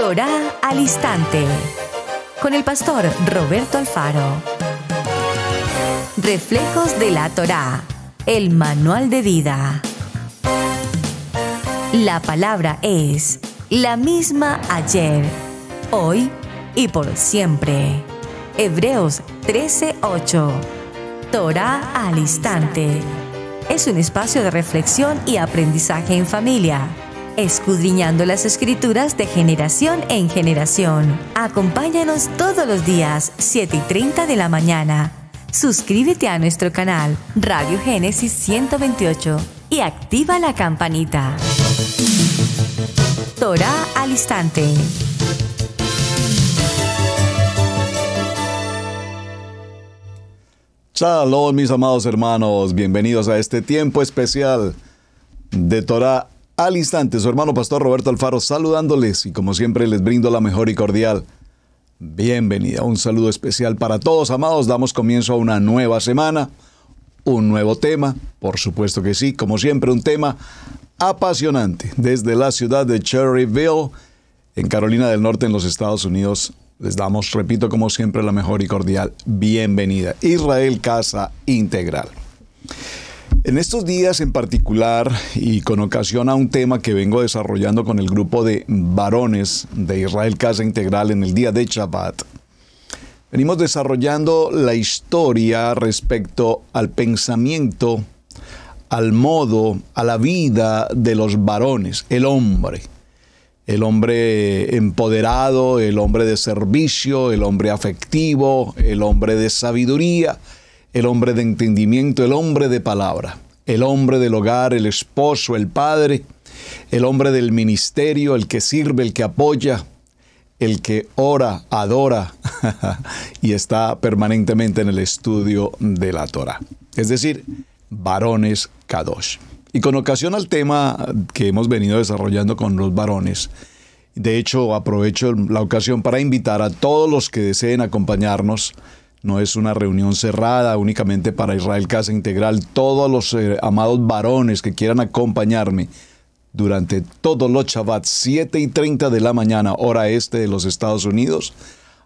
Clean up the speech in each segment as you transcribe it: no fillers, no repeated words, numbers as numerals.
Torá al Instante, con el pastor Roberto Alfaro. Reflejos de la Torá, el manual de vida. La palabra es la misma ayer, hoy y por siempre. Hebreos 13:8. Torá al Instante. Es un espacio de reflexión y aprendizaje en familia, escudriñando las Escrituras de generación en generación. Acompáñanos todos los días, 7:30 de la mañana. Suscríbete a nuestro canal Radio Génesis 128 y activa la campanita. Torá al Instante. Shalom, mis amados hermanos, bienvenidos a este tiempo especial de Torá al Instante. Su hermano pastor Roberto Alfaro saludándoles y como siempre les brindo la mejor y cordial bienvenida. Un saludo especial para todos, amados. Damos comienzo a una nueva semana, un nuevo tema, por supuesto que sí, como siempre un tema apasionante. Desde la ciudad de Cherryville, en Carolina del Norte, en los Estados Unidos, les damos, repito, como siempre, la mejor y cordial bienvenida. Israel Casa Integral. En estos días en particular, y con ocasión a un tema que vengo desarrollando con el grupo de varones de Israel Casa Integral en el día de Shabbat, venimos desarrollando la historia respecto al pensamiento, al modo, a la vida de los varones, el hombre empoderado, el hombre de servicio, el hombre afectivo, el hombre de sabiduría, el hombre de entendimiento, el hombre de palabra, el hombre del hogar, el esposo, el padre, el hombre del ministerio, el que sirve, el que apoya, el que ora, adora y está permanentemente en el estudio de la Torá. Es decir, varones Kadosh. Y con ocasión al tema que hemos venido desarrollando con los varones, de hecho aprovecho la ocasión para invitar a todos los que deseen acompañarnos. No es una reunión cerrada únicamente para Israel Casa Integral. Todos los amados varones que quieran acompañarme durante todos los Shabbat, 7:30 de la mañana, hora este de los Estados Unidos,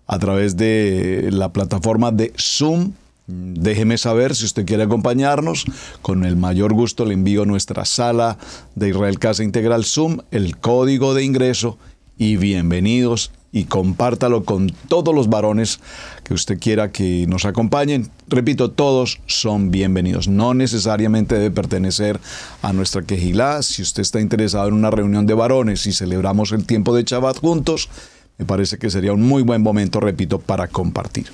a través de la plataforma de Zoom. Déjeme saber si usted quiere acompañarnos. Con el mayor gusto le envío nuestra sala de Israel Casa Integral Zoom, el código de ingreso y bienvenidos. Y compártalo con todos los varones que usted quiera que nos acompañen. Repito, todos son bienvenidos. No necesariamente debe pertenecer a nuestra quejilá. Si usted está interesado en una reunión de varones y celebramos el tiempo de Shabbat juntos, me parece que sería un muy buen momento, repito, para compartir.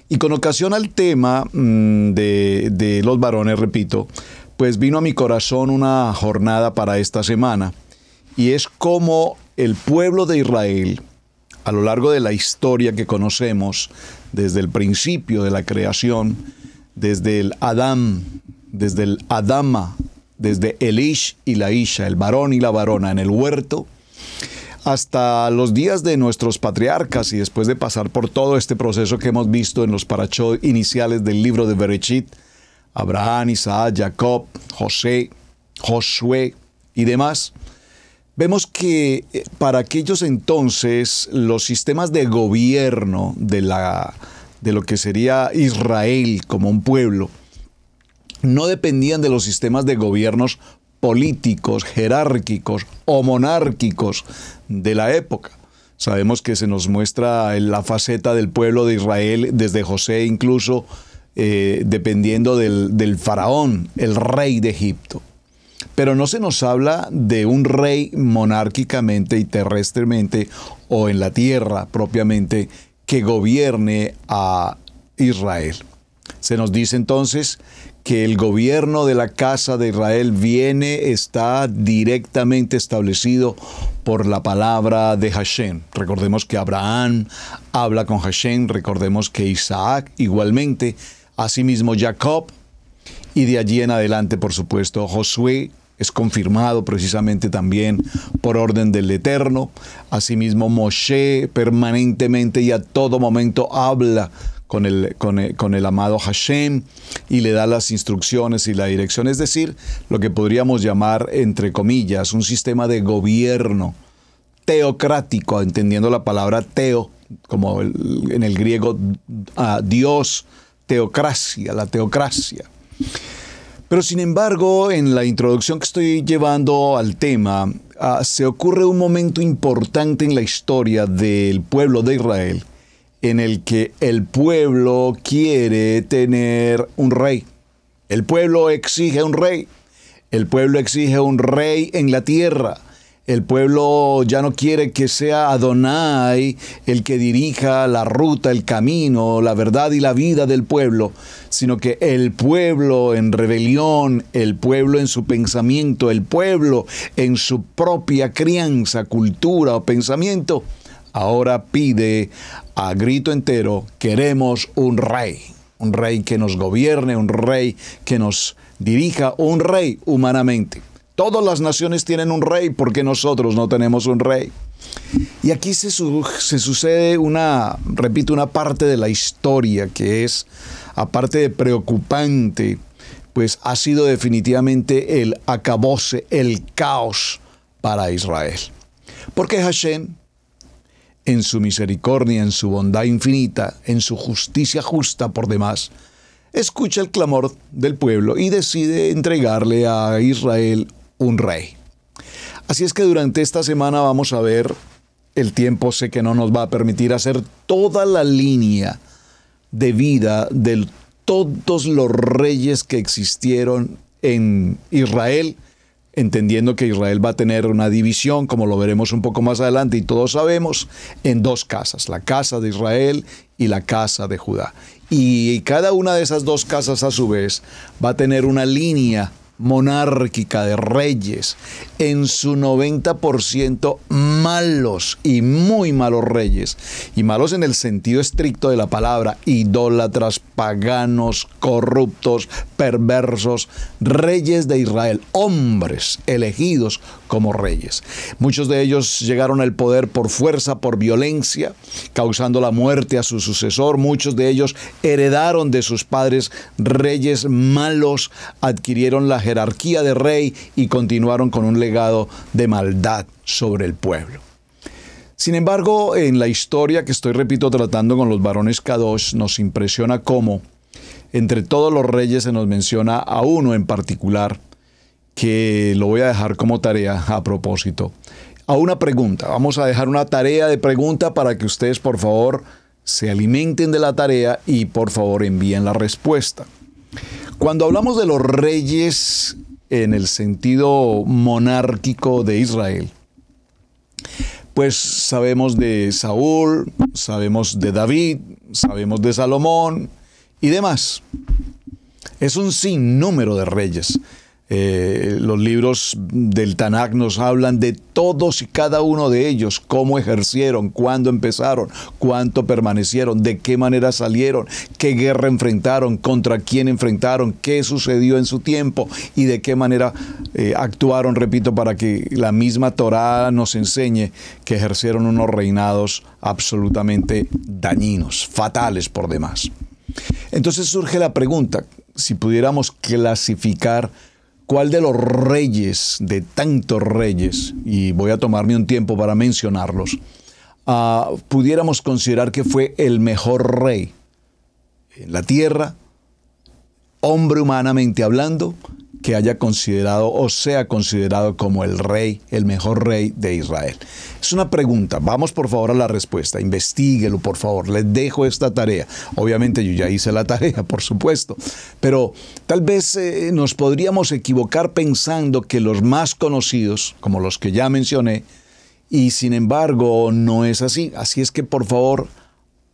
Y con ocasión al tema de los varones, repito, pues vino a mi corazón una jornada para esta semana. Y es como el pueblo de Israel, a lo largo de la historia que conocemos, desde el principio de la creación, desde el Adán, desde el Adama, desde el Ish y la Isha, el varón y la varona en el huerto, hasta los días de nuestros patriarcas y después de pasar por todo este proceso que hemos visto en los parashot iniciales del libro de Bereshit, Abraham, Isaac, Jacob, José, Josué y demás, vemos que para aquellos entonces los sistemas de gobierno de lo que sería Israel como un pueblo no dependían de los sistemas de gobiernos políticos, jerárquicos o monárquicos de la época. Sabemos que se nos muestra la faceta del pueblo de Israel desde José, incluso dependiendo del faraón, el rey de Egipto. Pero no se nos habla de un rey monárquicamente y terrestremente o en la tierra propiamente que gobierne a Israel. Se nos dice entonces que el gobierno de la casa de Israel está directamente establecido por la palabra de Hashem. Recordemos que Abraham habla con Hashem, recordemos que Isaac igualmente, asimismo Jacob, y de allí en adelante, por supuesto, Josué es confirmado precisamente también por orden del Eterno. Asimismo, Moshe permanentemente y a todo momento habla con el amado Hashem y le da las instrucciones y la dirección, es decir, lo que podríamos llamar, entre comillas, un sistema de gobierno teocrático, entendiendo la palabra teo, como en el griego Dios, teocracia, la teocracia. Pero sin embargo, en la introducción que estoy llevando al tema, se ocurre un momento importante en la historia del pueblo de Israel, en el que el pueblo quiere tener un rey. El pueblo exige un rey. El pueblo exige un rey en la tierra. El pueblo ya no quiere que sea Adonai el que dirija la ruta, el camino, la verdad y la vida del pueblo, sino que el pueblo en rebelión, el pueblo en su pensamiento, el pueblo en su propia crianza, cultura o pensamiento, ahora pide a grito entero: queremos un rey que nos gobierne, un rey que nos dirija, un rey humanamente. Todas las naciones tienen un rey, ¿por qué nosotros no tenemos un rey? Y aquí se sucede una parte de la historia que es, aparte de preocupante, pues ha sido definitivamente el acabose, el caos para Israel. Porque Hashem, en su misericordia, en su bondad infinita, en su justicia justa por demás, escucha el clamor del pueblo y decide entregarle a Israel un rey. Así es que durante esta semana vamos a ver, el tiempo sé que no nos va a permitir hacer toda la línea de vida de todos los reyes que existieron en Israel, entendiendo que Israel va a tener una división, como lo veremos un poco más adelante, y todos sabemos, en dos casas, la casa de Israel y la casa de Judá. Y cada una de esas dos casas, a su vez, va a tener una línea monárquica de reyes, en su 90% malos y muy malos reyes, y malos en el sentido estricto de la palabra, idólatras, paganos, corruptos, perversos, reyes de Israel, hombres elegidos como reyes. Muchos de ellos llegaron al poder por fuerza, por violencia, causando la muerte a su sucesor. Muchos de ellos heredaron de sus padres reyes malos, adquirieron la jerarquía de rey y continuaron con un legado de maldad sobre el pueblo. Sin embargo, en la historia que estoy, repito, tratando con los varones Kadosh, nos impresiona cómo entre todos los reyes se nos menciona a uno en particular, que lo voy a dejar como tarea a propósito, a una pregunta. Vamos a dejar una tarea de pregunta para que ustedes, por favor, se alimenten de la tarea y por favor envíen la respuesta. Cuando hablamos de los reyes en el sentido monárquico de Israel, pues sabemos de Saúl, sabemos de David, sabemos de Salomón y demás. Es un sinnúmero de reyes. Los libros del Tanaj nos hablan de todos y cada uno de ellos, cómo ejercieron, cuándo empezaron, cuánto permanecieron, de qué manera salieron, qué guerra enfrentaron, contra quién enfrentaron, qué sucedió en su tiempo y de qué manera actuaron, repito, para que la misma Torá nos enseñe que ejercieron unos reinados absolutamente dañinos, fatales por demás. Entonces surge la pregunta, si pudiéramos clasificar ¿cuál de los reyes, de tantos reyes, y voy a tomarme un tiempo para mencionarlos, pudiéramos considerar que fue el mejor rey en la tierra, hombre humanamente hablando, que haya considerado o sea considerado como el rey, el mejor rey de Israel? Es una pregunta. Vamos por favor a la respuesta. Investíguelo, por favor. Les dejo esta tarea. Obviamente yo ya hice la tarea, por supuesto. Pero tal vez nos podríamos equivocar pensando que los más conocidos, como los que ya mencioné, y sin embargo no es así. Así es que por favor,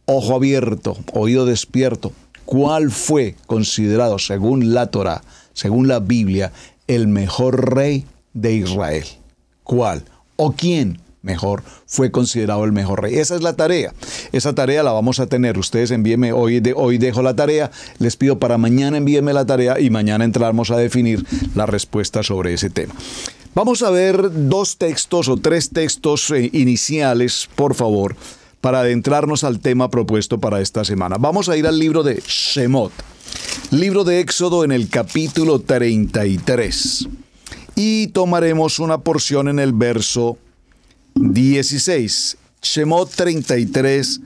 ojo abierto, oído despierto. ¿Cuál fue considerado, según la Torá, según la Biblia, el mejor rey de Israel? ¿Cuál? ¿O quién mejor fue considerado el mejor rey? Esa es la tarea. Esa tarea la vamos a tener. Ustedes envíenme, hoy dejo la tarea. Les pido para mañana envíenme la tarea y mañana entramos a definir la respuesta sobre ese tema. Vamos a ver dos textos o tres textos iniciales, por favor, para adentrarnos al tema propuesto para esta semana. Vamos a ir al libro de Shemot, libro de Éxodo en el capítulo 33. Y tomaremos una porción en el verso 16. Shemot 33,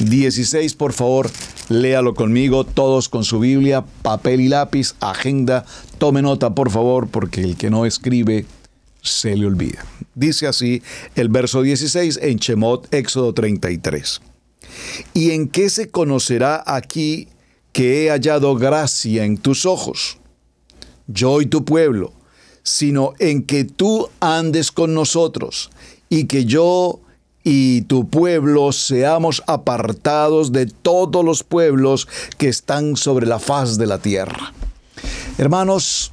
16, por favor, léalo conmigo, todos con su Biblia, papel y lápiz, agenda, tome nota, por favor, porque el que no escribe se le olvida. Dice así el verso 16 en Shemot, Éxodo 33. ¿Y en qué se conocerá aquí que he hallado gracia en tus ojos, yo y tu pueblo, sino en que tú andes con nosotros, y que yo y tu pueblo seamos apartados de todos los pueblos que están sobre la faz de la tierra? Hermanos,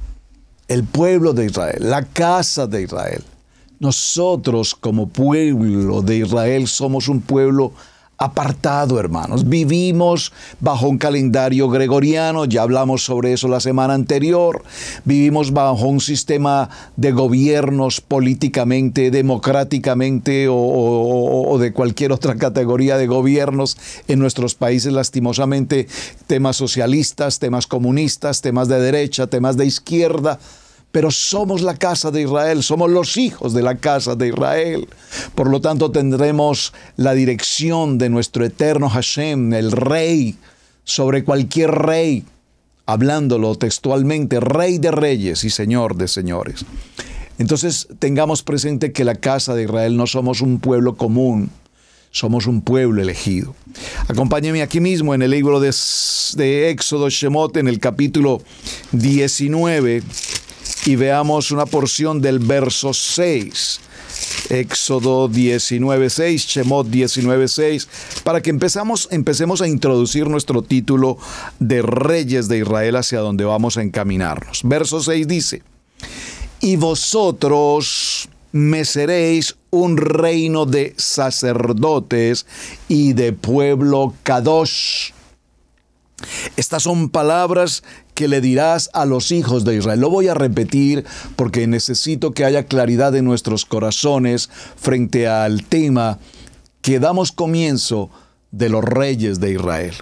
el pueblo de Israel, la casa de Israel, nosotros como pueblo de Israel somos un pueblo apartado, hermanos. Vivimos bajo un calendario gregoriano, ya hablamos sobre eso la semana anterior. Vivimos bajo un sistema de gobiernos políticamente, democráticamente o de cualquier otra categoría de gobiernos en nuestros países, lastimosamente, temas socialistas, temas comunistas, temas de derecha, temas de izquierda. Pero somos la casa de Israel, somos los hijos de la casa de Israel. Por lo tanto, tendremos la dirección de nuestro eterno Hashem, el Rey, sobre cualquier rey, hablándolo textualmente, Rey de reyes y Señor de señores. Entonces, tengamos presente que la casa de Israel no somos un pueblo común, somos un pueblo elegido. Acompáñenme aquí mismo en el libro de Éxodo, Shemot, en el capítulo 19, y veamos una porción del verso 6. Éxodo 19:6, Shemot 19:6, para que empecemos a introducir nuestro título de Reyes de Israel hacia donde vamos a encaminarnos. Verso 6 dice: y vosotros me seréis un reino de sacerdotes y de pueblo Kadosh. Estas son palabras que le dirás a los hijos de Israel. Lo voy a repetir porque necesito que haya claridad en nuestros corazones frente al tema que damos comienzo de los reyes de Israel.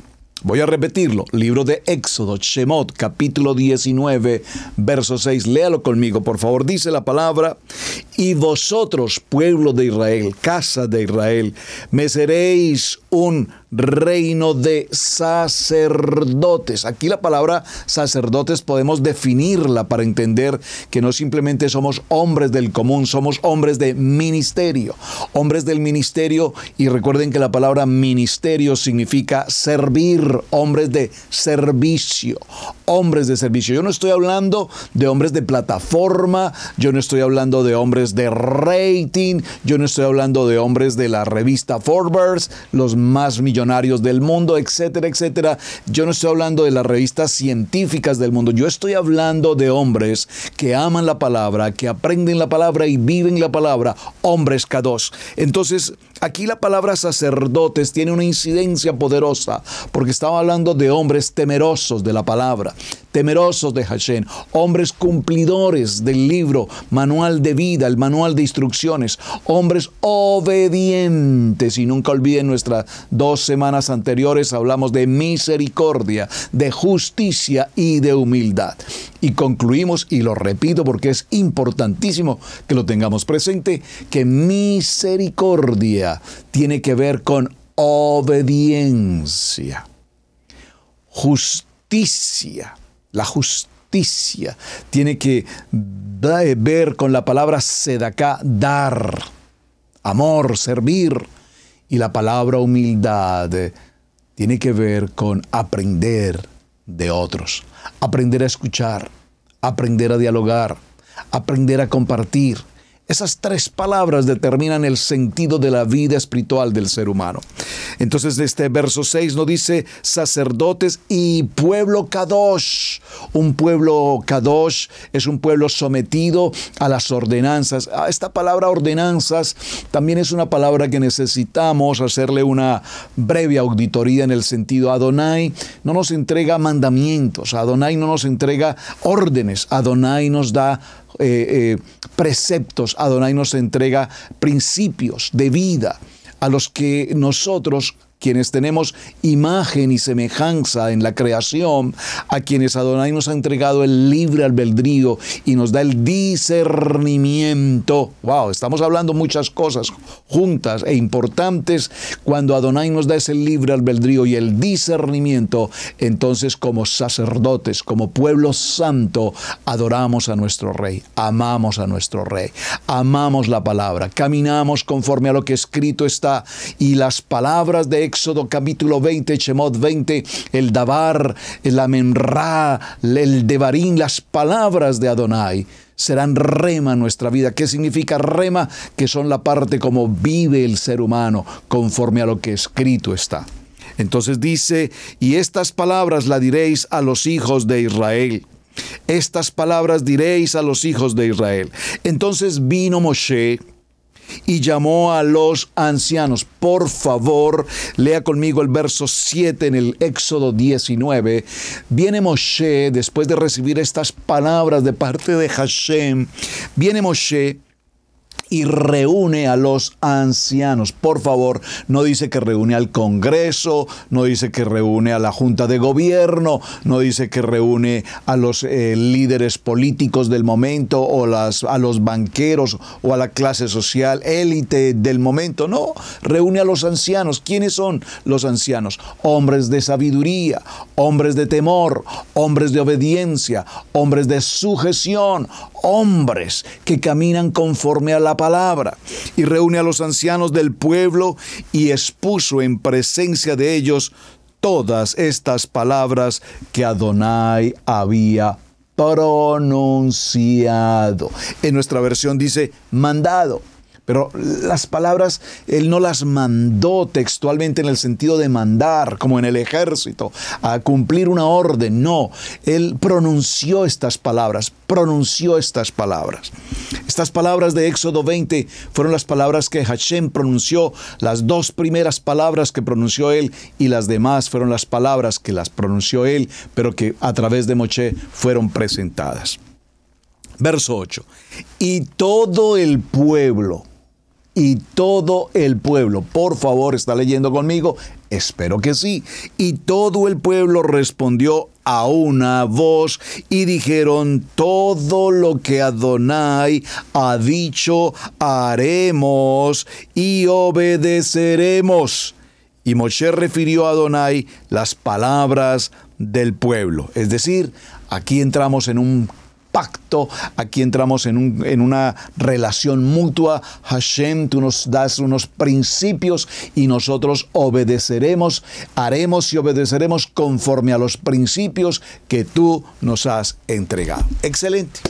Voy a repetirlo. Libro de Éxodo, Shemot, capítulo 19, verso 6. Léalo conmigo, por favor. Dice la palabra: y vosotros, pueblo de Israel, casa de Israel, me seréis un reino de sacerdotes. Aquí la palabra sacerdotes podemos definirla para entender que no simplemente somos hombres del común, somos hombres de ministerio. Hombres del ministerio, y recuerden que la palabra ministerio significa servir. Hombres de servicio, hombres de servicio. Yo no estoy hablando de hombres de plataforma, yo no estoy hablando de hombres de rating, yo no estoy hablando de hombres de la revista Forbes, los más millonarios del mundo, etcétera, etcétera. Yo no estoy hablando de las revistas científicas del mundo. Yo estoy hablando de hombres que aman la palabra, que aprenden la palabra y viven la palabra, hombres Kadosh. Entonces, aquí la palabra sacerdotes tiene una incidencia poderosa, porque estaba hablando de hombres temerosos de la palabra, temerosos de Hashem, hombres cumplidores del libro, manual de vida, el manual de instrucciones, hombres obedientes. Y nunca olviden nuestras 2 semanas anteriores, hablamos de misericordia, de justicia y de humildad. Y concluimos, y lo repito porque es importantísimo que lo tengamos presente, que misericordia tiene que ver con obediencia. Justicia, la justicia tiene que ver con la palabra sedaká, dar, amor, servir. Y la palabra humildad tiene que ver con aprender de otros, aprender a escuchar, aprender a dialogar, aprender a compartir. Esas 3 palabras determinan el sentido de la vida espiritual del ser humano. Entonces, este verso 6 nos dice sacerdotes y pueblo Kadosh. Un pueblo Kadosh es un pueblo sometido a las ordenanzas. Esta palabra ordenanzas también es una palabra que necesitamos hacerle una breve auditoría en el sentido. Adonai no nos entrega mandamientos, Adonai no nos entrega órdenes, Adonai nos da preceptos, Adonai nos entrega principios de vida a los que nosotros quienes tenemos imagen y semejanza en la creación, a quienes Adonai nos ha entregado el libre albedrío y nos da el discernimiento. Wow, estamos hablando muchas cosas juntas e importantes. Cuando Adonai nos da ese libre albedrío y el discernimiento, entonces como sacerdotes, como pueblo santo, adoramos a nuestro Rey, amamos a nuestro Rey, amamos la palabra, caminamos conforme a lo que escrito está, y las palabras de Éxodo capítulo 20, Shemot 20, el Dabar, el Amenra, el Devarim, las palabras de Adonai serán rema en nuestra vida. ¿Qué significa rema? Que son la parte como vive el ser humano conforme a lo que escrito está. Entonces dice, y estas palabras las diréis a los hijos de Israel. Estas palabras diréis a los hijos de Israel. Entonces vino Moshe y llamó a los ancianos. Por favor, lea conmigo el verso 7 en el Éxodo 19. Viene Moshe, después de recibir estas palabras de parte de Hashem, viene Moshe y reúne a los ancianos. Por favor, no dice que reúne al Congreso, no dice que reúne a la Junta de Gobierno, no dice que reúne a los líderes políticos del momento o a los banqueros o a la clase social élite del momento. No, reúne a los ancianos. ¿Quiénes son los ancianos? Hombres de sabiduría, hombres de temor, hombres de obediencia, hombres de sujeción, hombres que caminan conforme a la palabra. Y reúne a los ancianos del pueblo y expuso en presencia de ellos todas estas palabras que Adonai había pronunciado. En nuestra versión dice mandado. Pero las palabras, él no las mandó textualmente en el sentido de mandar, como en el ejército, a cumplir una orden. No, él pronunció estas palabras, Estas palabras de Éxodo 20 fueron las palabras que Hashem pronunció, las dos primeras palabras que pronunció él, y las demás fueron las palabras que las pronunció él, pero que a través de Moshe fueron presentadas. Verso 8. Y todo el pueblo, por favor, ¿está leyendo conmigo? Espero que sí. Y todo el pueblo respondió a una voz y dijeron: todo lo que Adonai ha dicho haremos y obedeceremos. Y Moshe refirió a Adonai las palabras del pueblo. Es decir, aquí entramos en un pacto, aquí entramos en una relación mutua. Hashem, tú nos das unos principios y nosotros obedeceremos, haremos y obedeceremos conforme a los principios que tú nos has entregado. Excelente.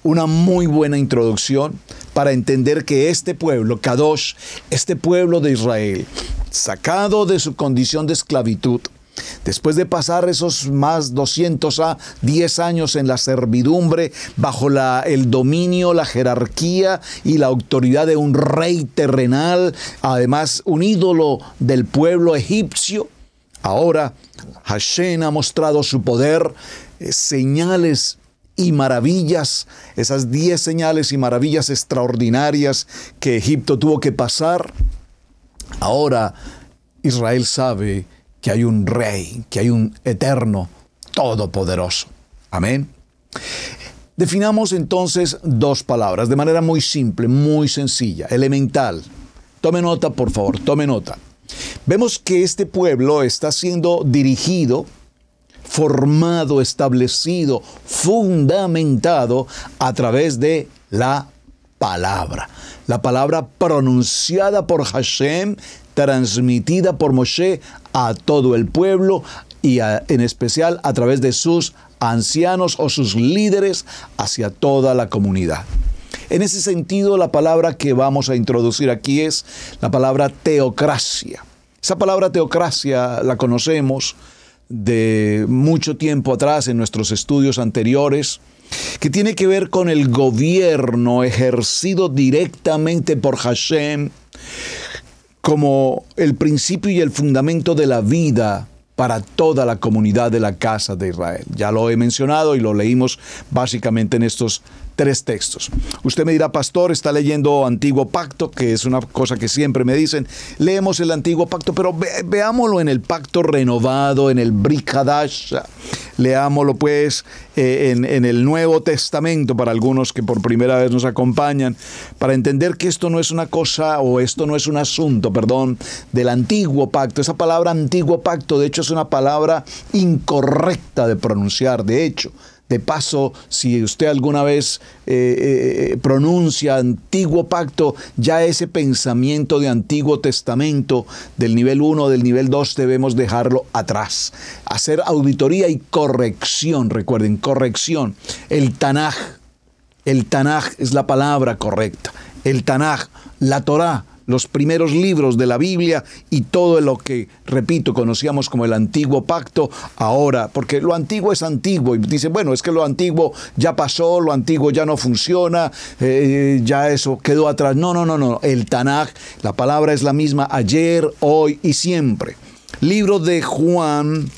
Una muy buena introducción para entender que este pueblo, Kadosh, este pueblo de Israel, sacado de su condición de esclavitud, después de pasar esos más 210 años en la servidumbre, bajo el dominio, la jerarquía y la autoridad de un rey terrenal, además un ídolo del pueblo egipcio, ahora Hashem ha mostrado su poder, señales y maravillas, esas 10 señales y maravillas extraordinarias que Egipto tuvo que pasar. Ahora Israel sabe que hay un rey, que hay un eterno todopoderoso. Amén. Definamos entonces dos palabras de manera muy simple, muy sencilla, elemental. Tome nota, por favor, tome nota. Vemos que este pueblo está siendo dirigido, formado, establecido, fundamentado a través de la palabra. La palabra pronunciada por Hashem, transmitida por Moshe a todo el pueblo y en especial a través de sus ancianos o sus líderes hacia toda la comunidad. En ese sentido, la palabra que vamos a introducir aquí es la palabra teocracia. Esa palabra teocracia la conocemos de mucho tiempo atrás en nuestros estudios anteriores, que tiene que ver con el gobierno ejercido directamente por Hashem como el principio y el fundamento de la vida para toda la comunidad de la casa de Israel. Ya lo he mencionado y lo leímos básicamente en estos 3 textos. Usted me dirá, pastor, está leyendo Antiguo Pacto, que es una cosa que siempre me dicen. Leemos el Antiguo Pacto, pero veámoslo en el Pacto Renovado, en el Brit Hadash. Leámoslo pues en el Nuevo Testamento, para algunos que por primera vez nos acompañan, para entender que esto no es una cosa, o esto no es un asunto, perdón, del Antiguo Pacto. Esa palabra Antiguo Pacto, de hecho, es una palabra incorrecta de pronunciar. De hecho, de paso, si usted alguna vez pronuncia Antiguo Pacto, ya ese pensamiento de Antiguo Testamento, del nivel 1, del nivel 2, debemos dejarlo atrás. Hacer auditoría y corrección, recuerden, corrección. El Tanaj es la palabra correcta. El Tanaj, la Torá, los primeros libros de la Biblia y todo lo que, repito, conocíamos como el Antiguo Pacto, ahora, porque lo antiguo es antiguo, y dicen, bueno, es que lo antiguo ya pasó, lo antiguo ya no funciona, ya eso quedó atrás. No, el Tanaj, la palabra es la misma ayer, hoy y siempre. Libro de Juan,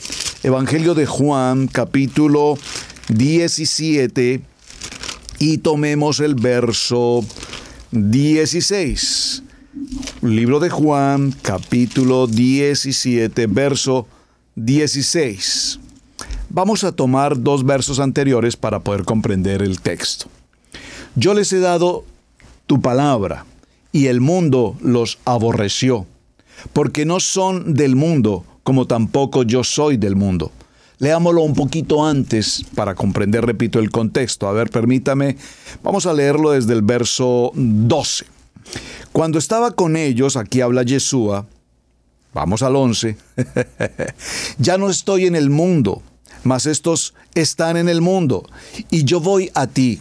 Evangelio de Juan, capítulo 17, y tomemos el verso 16. Libro de Juan, capítulo 17, verso 16. Vamos a tomar 2 versos anteriores para poder comprender el texto. Yo les he dado tu palabra, y el mundo los aborreció, porque no son del mundo, como tampoco yo soy del mundo. Leámoslo un poquito antes para comprender, repito, el contexto. A ver, permítame, vamos a leerlo desde el verso 12. Cuando estaba con ellos, aquí habla Yeshua, vamos al 11, ya no estoy en el mundo, mas estos están en el mundo, y yo voy a ti.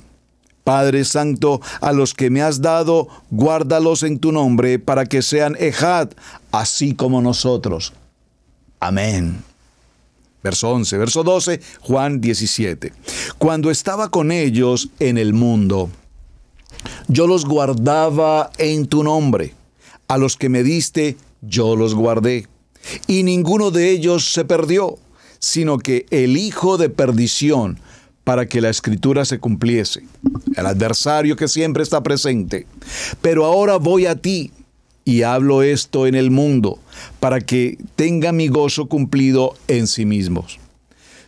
Padre Santo, a los que me has dado, guárdalos en tu nombre, para que sean Ejad, así como nosotros. Amén. Verso 11, verso 12, Juan 17. Cuando estaba con ellos en el mundo, yo los guardaba en tu nombre. A los que me diste, yo los guardé. Y ninguno de ellos se perdió, sino que el hijo de perdición, para que la escritura se cumpliese. El adversario que siempre está presente. Pero ahora voy a ti, y hablo esto en el mundo, para que tenga mi gozo cumplido en sí mismos.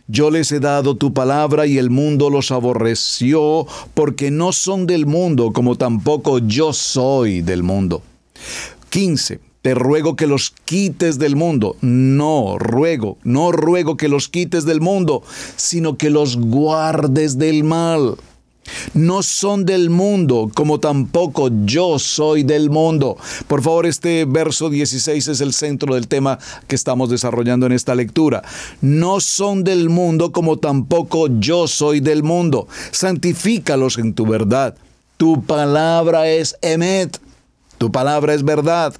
Yo les he dado tu palabra, y el mundo los aborreció, porque no son del mundo, como tampoco yo soy del mundo. 15. Te ruego que los quites del mundo. No ruego que los quites del mundo, sino que los guardes del mal. No son del mundo, como tampoco yo soy del mundo. Por favor, este verso 16 es el centro del tema que estamos desarrollando en esta lectura. No son del mundo, como tampoco yo soy del mundo. Santifícalos en tu verdad. Tu palabra es emet. Tu palabra es verdad.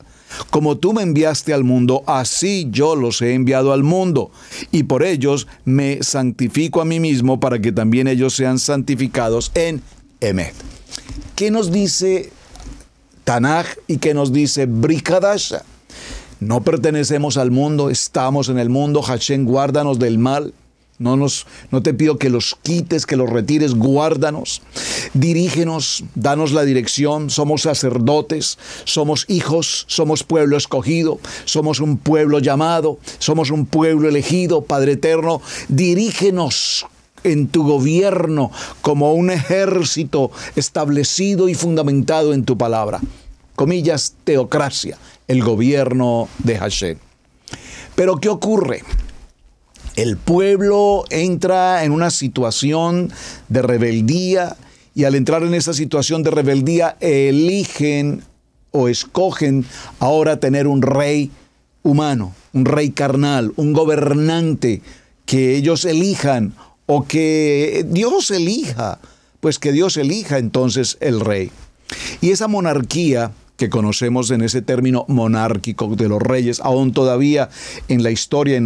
Como tú me enviaste al mundo, así yo los he enviado al mundo, y por ellos me santifico a mí mismo, para que también ellos sean santificados en Emet. ¿Qué nos dice Tanaj y qué nos dice Brit Hadash? No pertenecemos al mundo, estamos en el mundo. Hashem, guárdanos del mal. No te pido que los quites, que los retires, guárdanos, dirígenos, danos la dirección. Somos sacerdotes, somos hijos, somos pueblo escogido, somos un pueblo llamado, somos un pueblo elegido. Padre eterno, dirígenos en tu gobierno como un ejército establecido y fundamentado en tu palabra. Comillas, teocracia, el gobierno de Hashem. Pero ¿qué ocurre? El pueblo entra en una situación de rebeldía, y al entrar en esa situación de rebeldía eligen o escogen ahora tener un rey humano, un rey carnal, un gobernante que ellos elijan o que Dios elija, pues que Dios elija entonces el rey. Y esa monarquía que conocemos en ese término monárquico de los reyes, aún todavía en la historia, en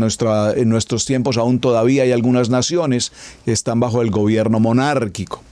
nuestros tiempos, aún todavía hay algunas naciones que están bajo el gobierno monárquico.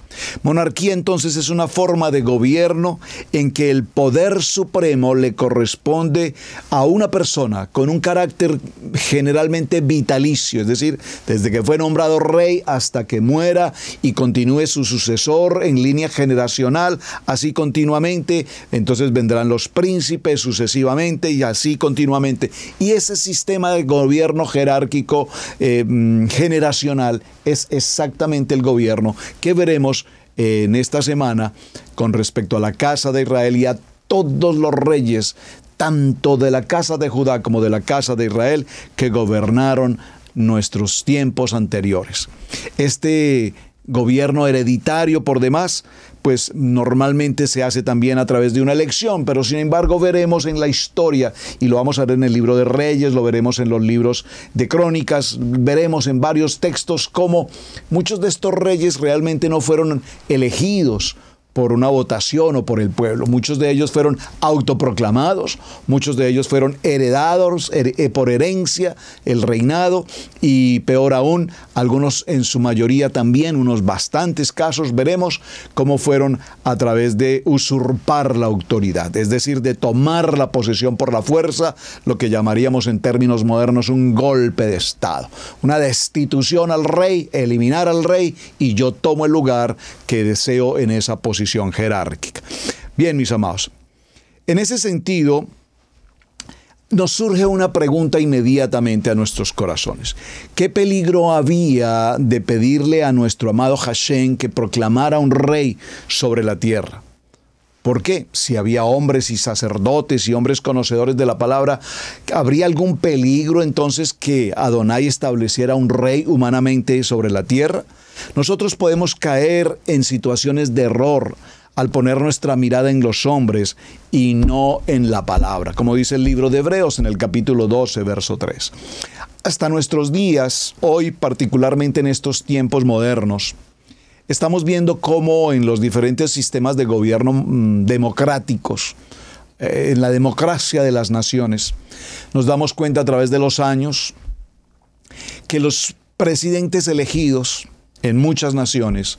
Monarquía entonces es una forma de gobierno en que el poder supremo le corresponde a una persona con un carácter generalmente vitalicio, es decir, desde que fue nombrado rey hasta que muera y continúe su sucesor en línea generacional, así continuamente. Entonces vendrán los príncipes sucesivamente y así continuamente. Y ese sistema de gobierno jerárquico generacional es exactamente el gobierno que veremos en esta semana con respecto a la casa de Israel y a todos los reyes, tanto de la casa de Judá como de la casa de Israel, que gobernaron nuestros tiempos anteriores. Este gobierno hereditario por demás, pues normalmente se hace también a través de una elección, pero sin embargo veremos en la historia, y lo vamos a ver en el libro de Reyes, lo veremos en los libros de Crónicas, veremos en varios textos cómo muchos de estos reyes realmente no fueron elegidos por una votación o por el pueblo. Muchos de ellos fueron autoproclamados, muchos de ellos fueron heredados por herencia el reinado, y peor aún, algunos en su mayoría también, unos bastantes casos, veremos cómo fueron a través de usurpar la autoridad, es decir, de tomar la posesión por la fuerza, lo que llamaríamos en términos modernos un golpe de Estado, una destitución al rey, eliminar al rey, y yo tomo el lugar que deseo en esa posición jerárquica. Bien, mis amados, en ese sentido nos surge una pregunta inmediatamente a nuestros corazones. ¿Qué peligro había de pedirle a nuestro amado Hashem que proclamara un rey sobre la tierra? ¿Por qué? Si había hombres y sacerdotes y hombres conocedores de la palabra, ¿habría algún peligro entonces que Adonai estableciera un rey humanamente sobre la tierra? Nosotros podemos caer en situaciones de error al poner nuestra mirada en los hombres y no en la palabra, como dice el libro de Hebreos en el capítulo 12, verso 3. Hasta nuestros días, hoy particularmente en estos tiempos modernos, estamos viendo cómo en los diferentes sistemas de gobierno democráticos, en la democracia de las naciones, nos damos cuenta a través de los años que los presidentes elegidos en muchas naciones,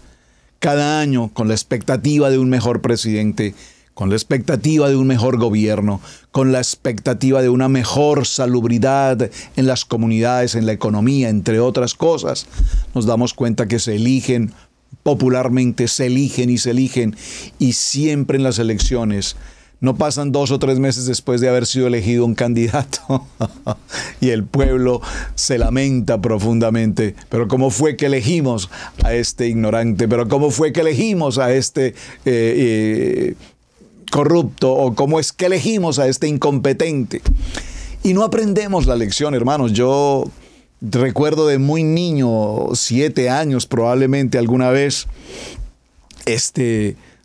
cada año con la expectativa de un mejor presidente, con la expectativa de un mejor gobierno, con la expectativa de una mejor salubridad en las comunidades, en la economía, entre otras cosas, nos damos cuenta que se eligen popularmente, se eligen, y siempre en las elecciones no pasan 2 o 3 meses después de haber sido elegido un candidato y el pueblo se lamenta profundamente. Pero ¿cómo fue que elegimos a este ignorante? ¿Pero cómo fue que elegimos a este corrupto? ¿O cómo es que elegimos a este incompetente? Y no aprendemos la lección, hermanos. Yo recuerdo de muy niño, 7 años probablemente alguna vez,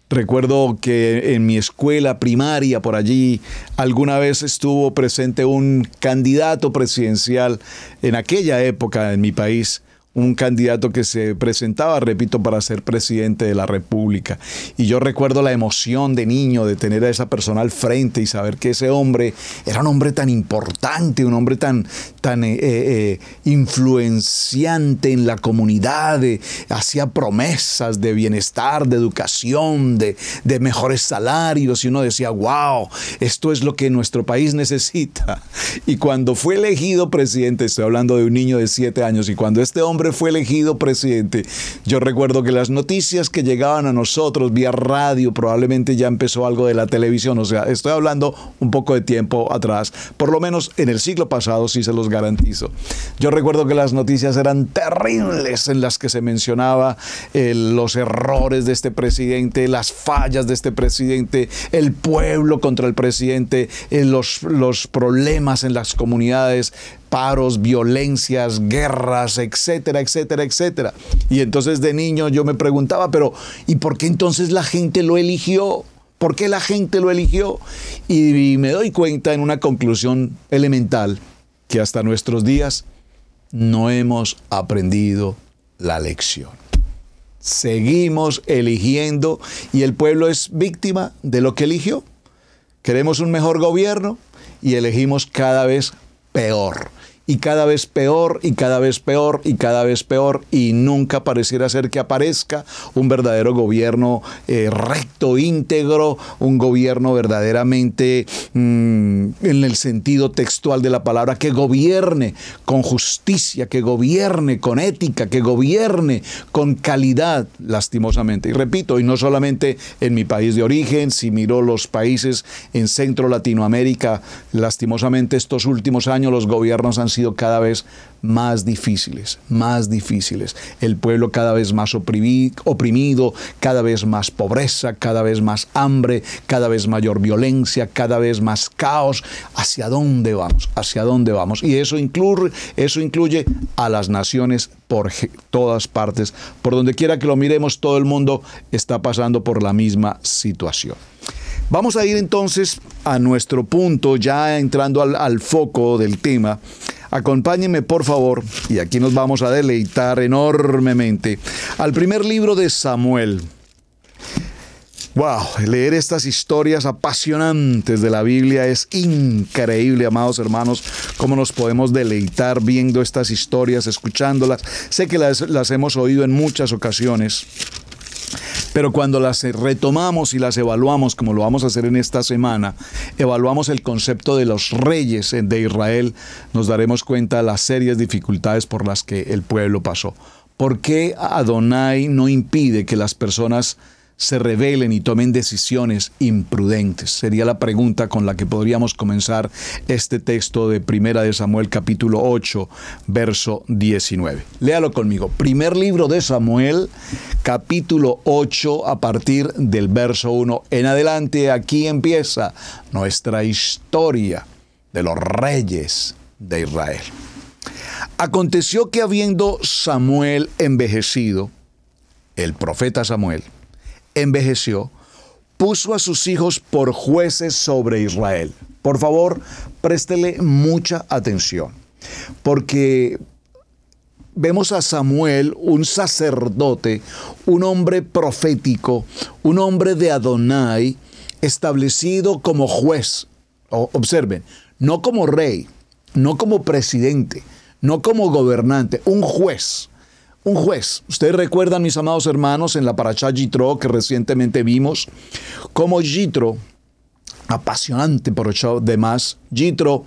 recuerdo que en mi escuela primaria, por allí, alguna vez estuvo presente un candidato presidencial en aquella época en mi país, un candidato que se presentaba, repito, para ser presidente de la República. Y yo recuerdo la emoción de niño de tener a esa persona al frente y saber que ese hombre era un hombre tan importante, un hombre tan influenciante en la comunidad, hacía promesas de bienestar, de educación, de mejores salarios, y uno decía, wow, esto es lo que nuestro país necesita. Y cuando fue elegido presidente, estoy hablando de un niño de 7 años, y cuando este hombre fue elegido presidente, yo recuerdo que las noticias que llegaban a nosotros vía radio, probablemente ya empezó algo de la televisión, o sea, estoy hablando un poco de tiempo atrás, por lo menos en el siglo pasado, sí se los garantizo. Yo recuerdo que las noticias eran terribles, en las que se mencionaba los errores de este presidente, las fallas de este presidente, el pueblo contra el presidente, los problemas en las comunidades, paros, violencias, guerras, etcétera, etcétera, etcétera. Y entonces de niño yo me preguntaba, pero ¿y por qué entonces la gente lo eligió? ¿Por qué la gente lo eligió? Y me doy cuenta en una conclusión elemental, que hasta nuestros días no hemos aprendido la lección. Seguimos eligiendo y el pueblo es víctima de lo que eligió. Queremos un mejor gobierno y elegimos cada vez peor. y cada vez peor, y cada vez peor, y cada vez peor, y nunca pareciera ser que aparezca un verdadero gobierno recto, íntegro, un gobierno verdaderamente en el sentido textual de la palabra, que gobierne con justicia, que gobierne con ética, que gobierne con calidad, lastimosamente. Y repito, y no solamente en mi país de origen, si miro los países en Centro Latinoamérica, lastimosamente estos últimos años los gobiernos han sido cada vez más difíciles, más difíciles. El pueblo cada vez más oprimido, cada vez más pobreza, cada vez más hambre, cada vez mayor violencia, cada vez más caos. ¿Hacia dónde vamos? ¿Hacia dónde vamos? Y eso incluye a las naciones por todas partes. Por donde quiera que lo miremos, todo el mundo está pasando por la misma situación. Vamos a ir entonces a nuestro punto, ya entrando al foco del tema. Acompáñenme, por favor, y aquí nos vamos a deleitar enormemente, al primer libro de Samuel. ¡Wow! Leer estas historias apasionantes de la Biblia es increíble, amados hermanos, cómo nos podemos deleitar viendo estas historias, escuchándolas. Sé que las hemos oído en muchas ocasiones, pero cuando las retomamos y las evaluamos, como lo vamos a hacer en esta semana, evaluamos el concepto de los reyes de Israel, nos daremos cuenta de las serias dificultades por las que el pueblo pasó. ¿Por qué Adonai no impide que las personas se rebelen y tomen decisiones imprudentes? Sería la pregunta con la que podríamos comenzar este texto de Primera de Samuel, capítulo 8, verso 19. Léalo conmigo. Primer libro de Samuel, capítulo 8, a partir del verso 1 en adelante. Aquí empieza nuestra historia de los reyes de Israel. Aconteció que habiendo Samuel envejecido, el profeta Samuel envejeció, puso a sus hijos por jueces sobre Israel. Por favor, préstele mucha atención, porque vemos a Samuel, un sacerdote, un hombre profético, un hombre de Adonai, establecido como juez. Observen, no como rey, no como presidente, no como gobernante, un juez. Un juez. Ustedes recuerdan, mis amados hermanos, en la parashá Yitro que recientemente vimos, cómo Yitro, apasionante por demás, Yitro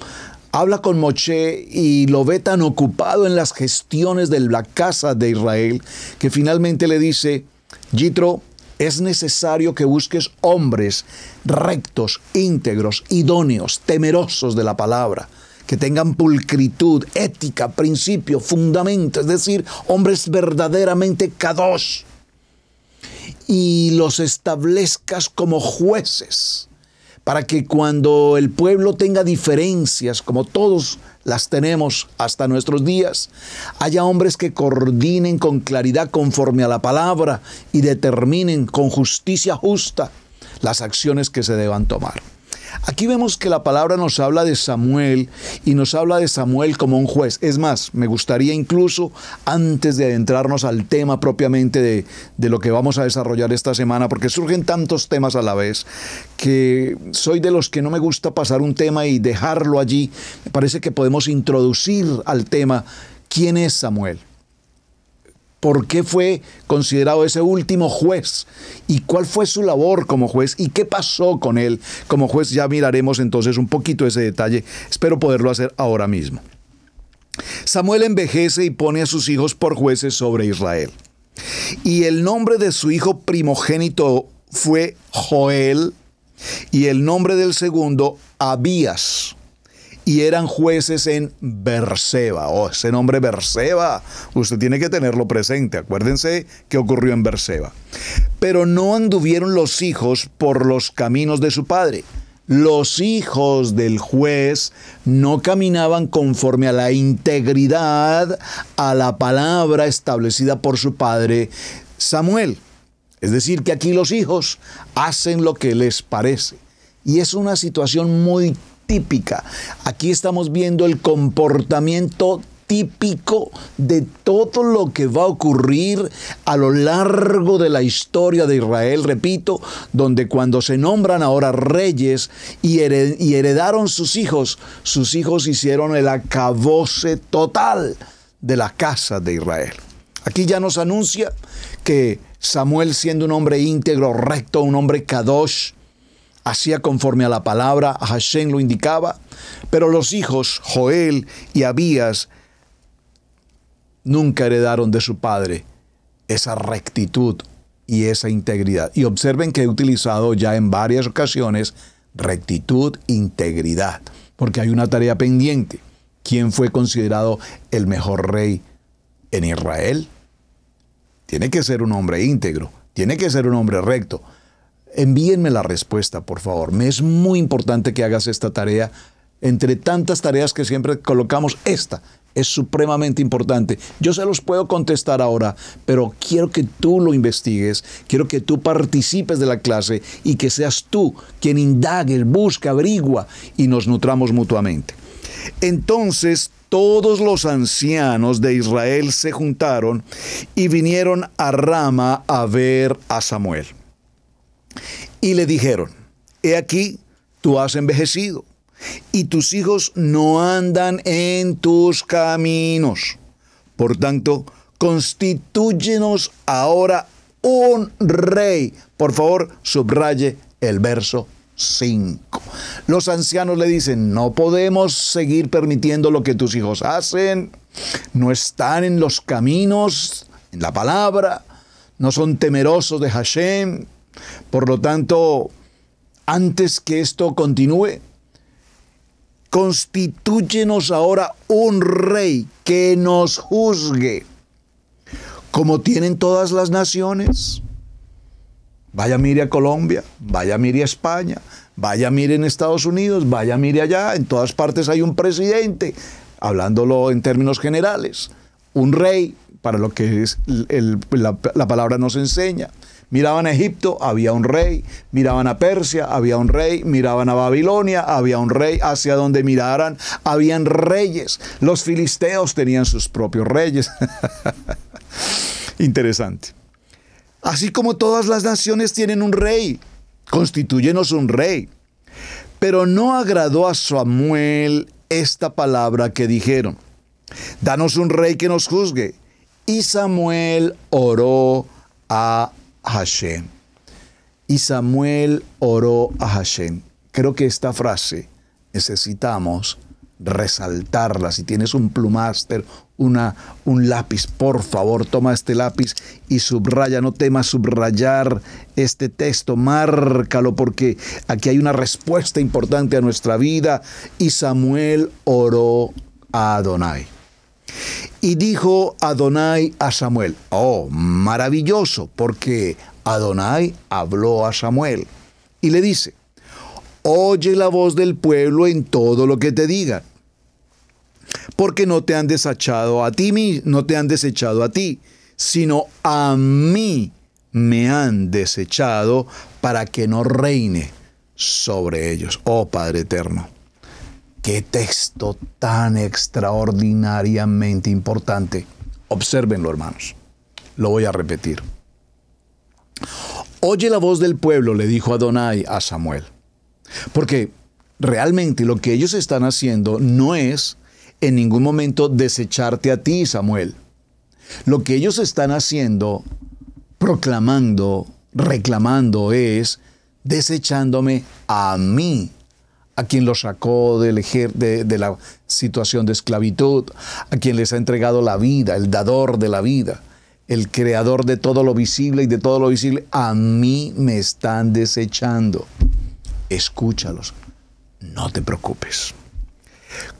habla con Moshe y lo ve tan ocupado en las gestiones de la casa de Israel que finalmente le dice: Yitro, es necesario que busques hombres rectos, íntegros, idóneos, temerosos de la palabra, que tengan pulcritud, ética, principio, fundamento, es decir, hombres verdaderamente kadosh, y los establezcas como jueces, para que cuando el pueblo tenga diferencias, como todos las tenemos hasta nuestros días, haya hombres que coordinen con claridad conforme a la palabra y determinen con justicia justa las acciones que se deban tomar. Aquí vemos que la palabra nos habla de Samuel y nos habla de Samuel como un juez. Es más, me gustaría incluso, antes de adentrarnos al tema propiamente de lo que vamos a desarrollar esta semana, porque surgen tantos temas a la vez, que soy de los que no me gusta pasar un tema y dejarlo allí. Me parece que podemos introducir al tema quién es Samuel. ¿Por qué fue considerado ese último juez? ¿Y cuál fue su labor como juez? ¿Y qué pasó con él como juez? Ya miraremos entonces un poquito ese detalle. Espero poderlo hacer ahora mismo. Samuel envejece y pone a sus hijos por jueces sobre Israel. Y el nombre de su hijo primogénito fue Joel, y el nombre del segundo, Abías. Y eran jueces en Berseba. Oh, ese nombre Berseba, usted tiene que tenerlo presente. Acuérdense qué ocurrió en Berseba. Pero no anduvieron los hijos por los caminos de su padre. Los hijos del juez no caminaban conforme a la integridad, a la palabra establecida por su padre Samuel. Es decir, que aquí los hijos hacen lo que les parece. Y es una situación muy típica. Aquí estamos viendo el comportamiento típico de todo lo que va a ocurrir a lo largo de la historia de Israel, repito, donde cuando se nombran ahora reyes y heredaron sus hijos hicieron el acabose total de la casa de Israel. Aquí ya nos anuncia que Samuel, siendo un hombre íntegro, recto, un hombre kadosh, hacía conforme a la palabra, a Hashem lo indicaba, pero los hijos, Joel y Abías, nunca heredaron de su padre esa rectitud y esa integridad. Y observen que he utilizado ya en varias ocasiones rectitud, integridad, porque hay una tarea pendiente. ¿Quién fue considerado el mejor rey en Israel? Tiene que ser un hombre íntegro, tiene que ser un hombre recto. Envíenme la respuesta, por favor. Me es muy importante que hagas esta tarea. Entre tantas tareas que siempre colocamos, esta es supremamente importante. Yo se los puedo contestar ahora, pero quiero que tú lo investigues, quiero que tú participes de la clase y que seas tú quien indague, busque, averigua y nos nutramos mutuamente. Entonces, todos los ancianos de Israel se juntaron y vinieron a Rama a ver a Samuel. Y le dijeron: he aquí, tú has envejecido, y tus hijos no andan en tus caminos. Por tanto, constitúyenos ahora un rey. Por favor, subraye el verso 5. Los ancianos le dicen: no podemos seguir permitiendo lo que tus hijos hacen. No están en los caminos, en la palabra. No son temerosos de Hashem. Por lo tanto, antes que esto continúe, constitúyenos ahora un rey que nos juzgue, como tienen todas las naciones. Vaya, mire a Colombia, vaya, mire a España, vaya, mire en Estados Unidos, vaya, mire allá. En todas partes hay un presidente, hablándolo en términos generales. Un rey, para lo que es la palabra nos enseña. Miraban a Egipto, había un rey. Miraban a Persia, había un rey. Miraban a Babilonia, había un rey. Hacia donde miraran, habían reyes. Los filisteos tenían sus propios reyes. Interesante. Así como todas las naciones tienen un rey, constitúyenos un rey. Pero no agradó a Samuel esta palabra que dijeron: danos un rey que nos juzgue. Y Samuel oró a Hashem. Y Samuel oró a Hashem. Creo que esta frase necesitamos resaltarla. Si tienes un plumáster, un lápiz, por favor, toma este lápiz y subraya. No temas subrayar este texto, márcalo, porque aquí hay una respuesta importante a nuestra vida. Y Samuel oró a Adonai. Y dijo Adonai a Samuel: oh, maravilloso, porque Adonai habló a Samuel. Y le dice: oye la voz del pueblo en todo lo que te digan, porque no te han desechado a ti, sino a mí me han desechado para que no reine sobre ellos. Oh Padre eterno, qué texto tan extraordinariamente importante. Obsérvenlo, hermanos. Lo voy a repetir. Oye la voz del pueblo, le dijo Adonai a Samuel. Porque realmente lo que ellos están haciendo no es en ningún momento desecharte a ti, Samuel. Lo que ellos están haciendo, proclamando, reclamando, es desechándome a mí, a quien los sacó de la situación de esclavitud, a quien les ha entregado la vida, el dador de la vida, el creador de todo lo visible y de todo lo visible. A mí me están desechando. Escúchalos, no te preocupes.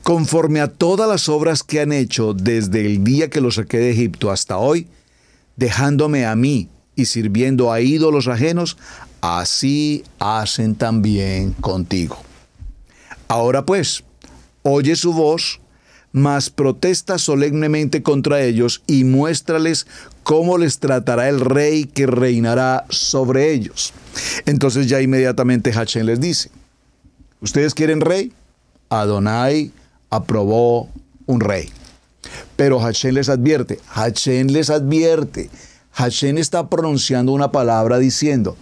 Conforme a todas las obras que han hecho desde el día que los saqué de Egipto hasta hoy, dejándome a mí y sirviendo a ídolos ajenos, así hacen también contigo. Ahora pues, oye su voz, mas protesta solemnemente contra ellos y muéstrales cómo les tratará el rey que reinará sobre ellos. Entonces ya inmediatamente Hashem les dice: ¿ustedes quieren rey? Adonai aprobó un rey. Pero Hashem les advierte, Hashem está pronunciando una palabra diciendo,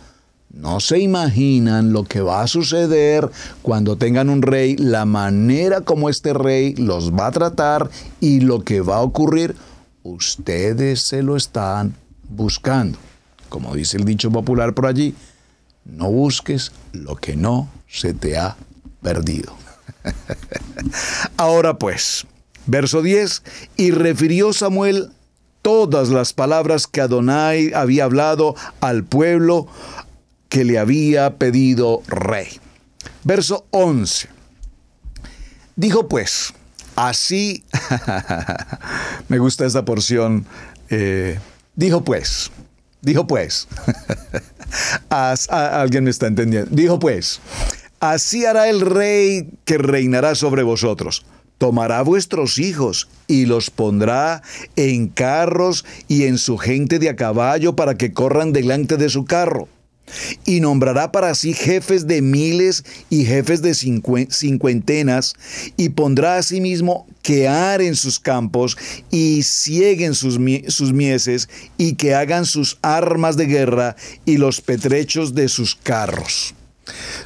no se imaginan lo que va a suceder cuando tengan un rey, la manera como este rey los va a tratar y lo que va a ocurrir. Ustedes se lo están buscando. Como dice el dicho popular por allí, no busques lo que no se te ha perdido. Ahora pues, verso 10, y refirió Samuel todas las palabras que Adonai había hablado al pueblo que le había pedido rey. Verso 11. Dijo pues, así, me gusta esta porción, dijo pues, alguien me está entendiendo, dijo pues, así hará el rey que reinará sobre vosotros. Tomará vuestros hijos y los pondrá en carros y en su gente de a caballo para que corran delante de su carro. Y nombrará para sí jefes de miles y jefes de cincuentenas, y pondrá asimismo que aren sus campos y cieguen sus mieses, y que hagan sus armas de guerra y los petrechos de sus carros.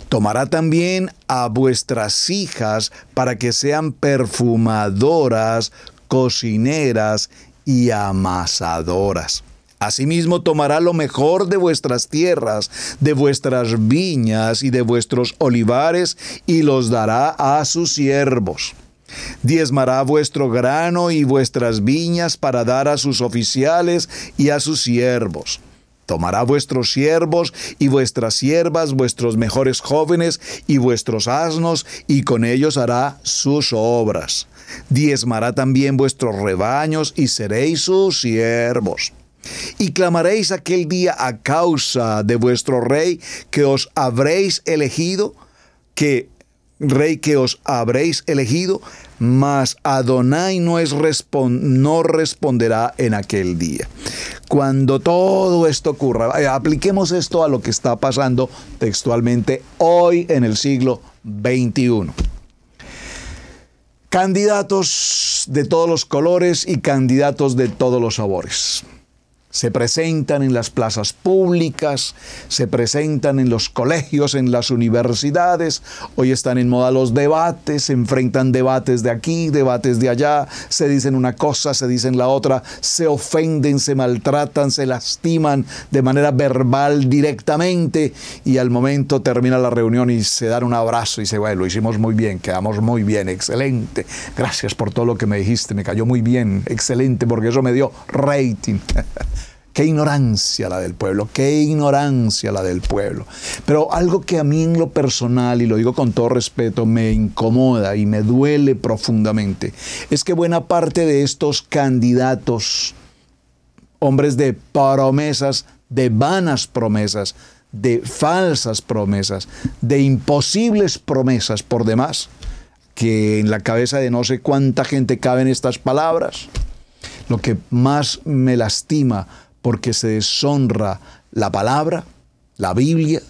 Tomará también a vuestras hijas para que sean perfumadoras, cocineras y amasadoras. Asimismo tomará lo mejor de vuestras tierras, de vuestras viñas y de vuestros olivares, y los dará a sus siervos. Diezmará vuestro grano y vuestras viñas para dar a sus oficiales y a sus siervos. Tomará vuestros siervos y vuestras siervas, vuestros mejores jóvenes y vuestros asnos, y con ellos hará sus obras. Diezmará también vuestros rebaños, y seréis sus siervos. Y clamaréis aquel día a causa de vuestro rey que os habréis elegido, mas Adonai no responderá en aquel día. Cuando todo esto ocurra, apliquemos esto a lo que está pasando textualmente hoy en el siglo XXI. Candidatos de todos los colores y candidatos de todos los sabores. Se presentan en las plazas públicas, se presentan en los colegios, en las universidades. Hoy están en moda los debates, se enfrentan debates de aquí, debates de allá, se dicen una cosa, se dicen la otra, se ofenden, se maltratan, se lastiman de manera verbal directamente, y al momento termina la reunión y se dan un abrazo y se bueno, lo hicimos muy bien, quedamos muy bien, excelente, gracias por todo lo que me dijiste, me cayó muy bien, excelente, porque eso me dio rating. Qué ignorancia la del pueblo, qué ignorancia la del pueblo. Pero algo que a mí en lo personal, y lo digo con todo respeto, me incomoda y me duele profundamente, es que buena parte de estos candidatos, hombres de promesas, de vanas promesas, de falsas promesas, de imposibles promesas por demás, que en la cabeza de no sé cuánta gente caben estas palabras, lo que más me lastima, porque se deshonra la palabra, la Biblia,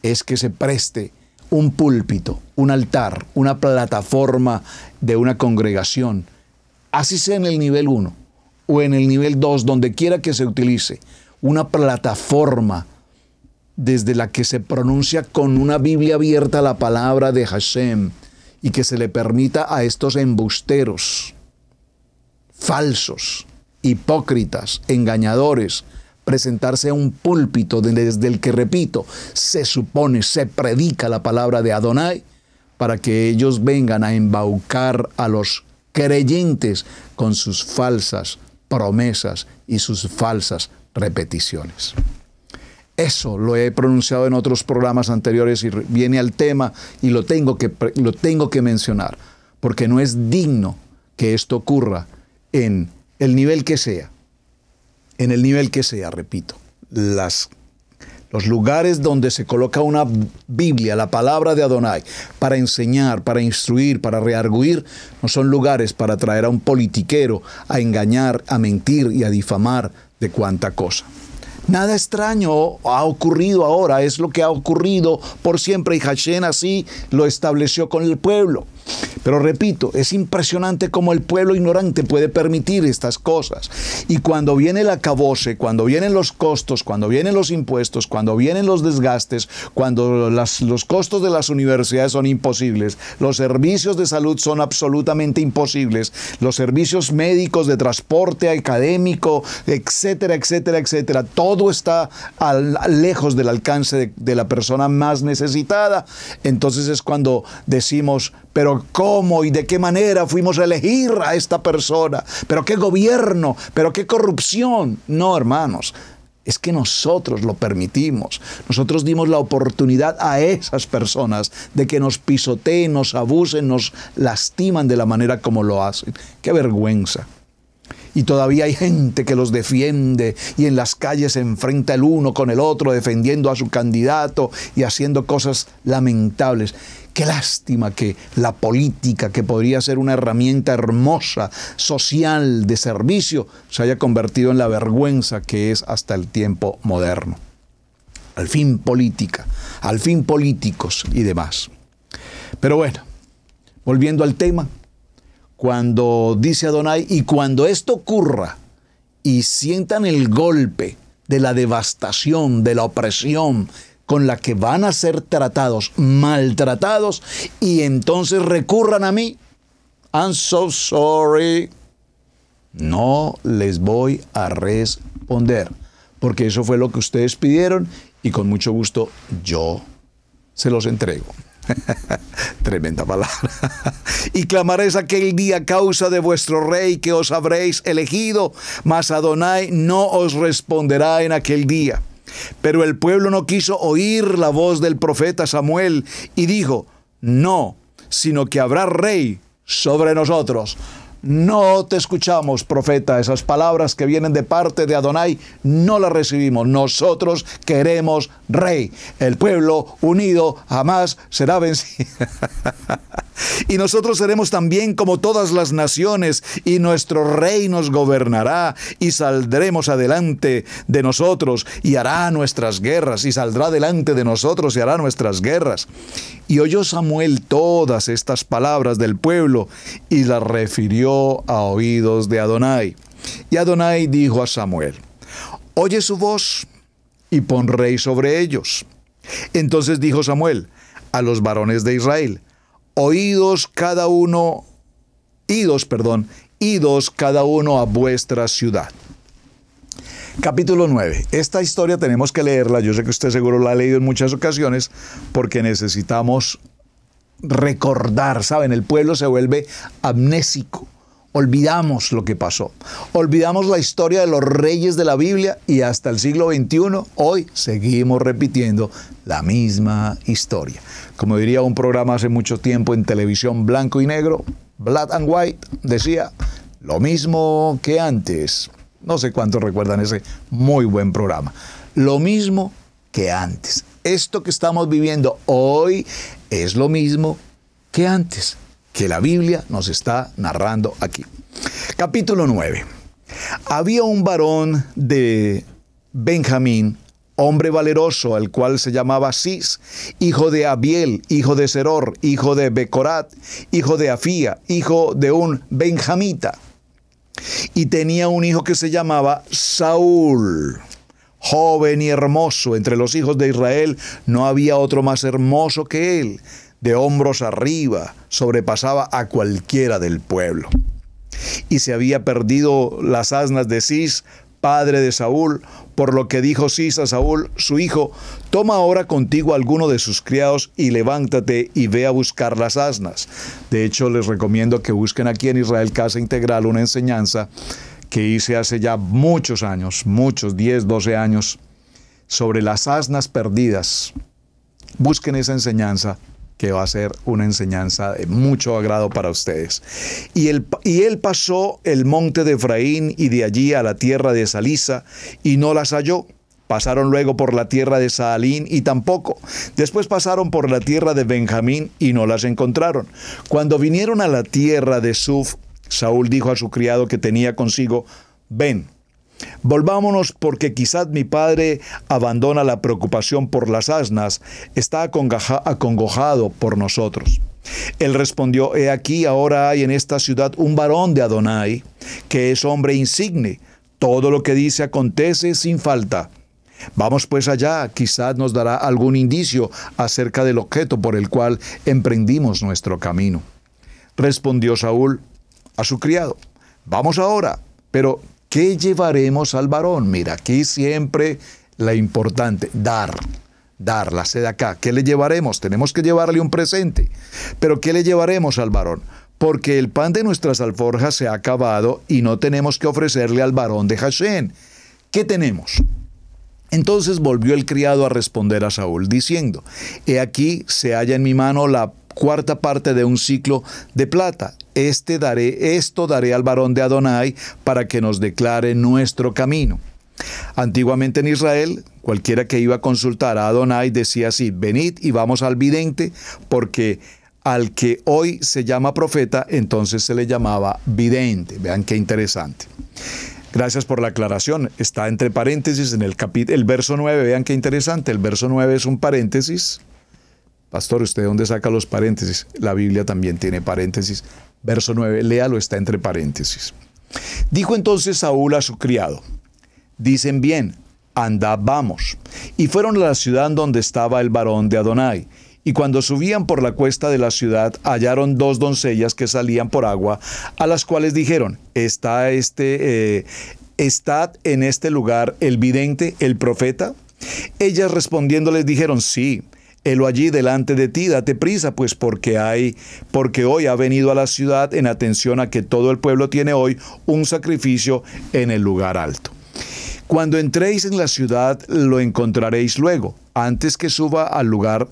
es que se preste un púlpito, un altar, una plataforma de una congregación, así sea en el nivel 1 o en el nivel 2, donde quiera que se utilice, una plataforma desde la que se pronuncia con una Biblia abierta la palabra de Hashem, y que se le permita a estos embusteros, falsos, hipócritas, engañadores, presentarse a un púlpito desde el que, repito, se supone, se predica la palabra de Adonai, para que ellos vengan a embaucar a los creyentes con sus falsas promesas y sus falsas repeticiones. Eso lo he pronunciado en otros programas anteriores y viene al tema, y lo tengo que mencionar, porque no es digno que esto ocurra en el nivel que sea, repito, los lugares donde se coloca una Biblia, la palabra de Adonai, para enseñar, para instruir, para rearguir, no son lugares para traer a un politiquero a engañar, a mentir y a difamar de cuánta cosa. Nada extraño ha ocurrido ahora, es lo que ha ocurrido por siempre, y Hashem así lo estableció con el pueblo. Pero repito, es impresionante cómo el pueblo ignorante puede permitir estas cosas. Y cuando viene el acabose, cuando vienen los costos, cuando vienen los impuestos, cuando vienen los desgastes, cuando los costos de las universidades son imposibles, los servicios de salud son absolutamente imposibles, los servicios médicos, de transporte académico, etcétera, etcétera, etcétera, todo está lejos del alcance de la persona más necesitada. Entonces es cuando decimos, pero ¿cómo y de qué manera fuimos a elegir a esta persona? ¿Pero qué gobierno? ¿Pero qué corrupción? No, hermanos, es que nosotros lo permitimos. Nosotros dimos la oportunidad a esas personas de que nos pisoteen, nos abusen, nos lastiman de la manera como lo hacen. ¡Qué vergüenza! Y todavía hay gente que los defiende y en las calles se enfrenta el uno con el otro defendiendo a su candidato y haciendo cosas lamentables. Qué lástima que la política, que podría ser una herramienta hermosa, social, de servicio, se haya convertido en la vergüenza que es hasta el tiempo moderno. Al fin política, al fin políticos y demás. Pero bueno, volviendo al tema, cuando dice Adonai, y cuando esto ocurra y sientan el golpe de la devastación, de la opresión con la que van a ser tratados, maltratados, y entonces recurran a mí, I'm so sorry, no les voy a responder, porque eso fue lo que ustedes pidieron y con mucho gusto yo se los entrego. Tremenda palabra. Y clamaréis aquel día a causa de vuestro rey que os habréis elegido, mas Adonai no os responderá en aquel día. Pero el pueblo no quiso oír la voz del profeta Samuel y dijo, no, sino que habrá rey sobre nosotros. No te escuchamos, profeta. Esas palabras que vienen de parte de Adonai no las recibimos. Nosotros queremos rey. El pueblo unido jamás será vencido. Y nosotros seremos también como todas las naciones, y nuestro rey nos gobernará, y saldremos adelante de nosotros, y hará nuestras guerras, y saldrá delante de nosotros, y hará nuestras guerras. Y oyó Samuel todas estas palabras del pueblo, y las refirió a oídos de Adonai. Y Adonai dijo a Samuel, oye su voz, y pon rey sobre ellos. Entonces dijo Samuel a los varones de Israel, idos cada uno a vuestra ciudad. Capítulo 9. Esta historia tenemos que leerla. Yo sé que usted seguro la ha leído en muchas ocasiones porque necesitamos recordar, ¿saben? El pueblo se vuelve amnésico. Olvidamos lo que pasó. Olvidamos la historia de los reyes de la Biblia y hasta el siglo XXI, hoy seguimos repitiendo la misma historia. Como diría un programa hace mucho tiempo en televisión blanco y negro, Black and White, decía, lo mismo que antes. No sé cuántos recuerdan ese muy buen programa. Lo mismo que antes. Esto que estamos viviendo hoy es lo mismo que antes, que la Biblia nos está narrando aquí. Capítulo 9. Había un varón de Benjamín, hombre valeroso, el cual se llamaba Cis, hijo de Abiel, hijo de Seror, hijo de Becorat, hijo de Afía, hijo de un benjamita. Y tenía un hijo que se llamaba Saúl, joven y hermoso. Entre los hijos de Israel no había otro más hermoso que él. De hombros arriba, sobrepasaba a cualquiera del pueblo. Y se había perdido las asnas de Cis, padre de Saúl, por lo que dijo Cis a Saúl, su hijo, toma ahora contigo a alguno de sus criados y levántate y ve a buscar las asnas. De hecho, les recomiendo que busquen aquí en Israel Casa Integral una enseñanza que hice hace ya muchos años, 10, 12 años, sobre las asnas perdidas. Busquen esa enseñanza, que va a ser una enseñanza de mucho agrado para ustedes. Y él pasó el monte de Efraín y de allí a la tierra de Salisa y no las halló. Pasaron luego por la tierra de Saalín y tampoco. Después pasaron por la tierra de Benjamín y no las encontraron. Cuando vinieron a la tierra de Suf, Saúl dijo a su criado que tenía consigo, ven, volvámonos porque quizás mi padre abandona la preocupación por las asnas, está acongojado por nosotros. Él respondió: he aquí, ahora hay en esta ciudad un varón de Adonai, que es hombre insigne. Todo lo que dice acontece sin falta. Vamos pues allá, quizás nos dará algún indicio acerca del objeto por el cual emprendimos nuestro camino. Respondió Saúl a su criado: vamos ahora, pero ¿qué llevaremos al varón? Mira, aquí siempre la importante, dar, la sed acá. ¿Qué le llevaremos? Tenemos que llevarle un presente. Pero ¿qué le llevaremos al varón? Porque el pan de nuestras alforjas se ha acabado y no tenemos que ofrecerle al varón de Jasén. ¿Qué tenemos? Entonces volvió el criado a responder a Saúl, diciendo: he aquí se halla en mi mano la cuarta parte de un siclo de plata. Esto daré al varón de Adonai para que nos declare nuestro camino. Antiguamente en Israel, cualquiera que iba a consultar a Adonai decía así: venid y vamos al vidente, porque al que hoy se llama profeta, entonces se le llamaba vidente. Vean qué interesante. Gracias por la aclaración. Está entre paréntesis en el verso 9. Vean qué interesante. El verso 9 es un paréntesis. Pastor, ¿usted dónde saca los paréntesis? La Biblia también tiene paréntesis. Verso 9, léalo, está entre paréntesis. Dijo entonces Saúl a su criado: dicen bien, andad, vamos. Y fueron a la ciudad donde estaba el varón de Adonai. Y cuando subían por la cuesta de la ciudad, hallaron 2 doncellas que salían por agua, a las cuales dijeron: ¿Estad en este lugar el vidente, el profeta? Ellas respondiéndoles dijeron: sí. Helo allí delante de ti, date prisa, pues porque hoy ha venido a la ciudad en atención a que todo el pueblo tiene hoy un sacrificio en el lugar alto. Cuando entréis en la ciudad, lo encontraréis luego, antes que suba al lugar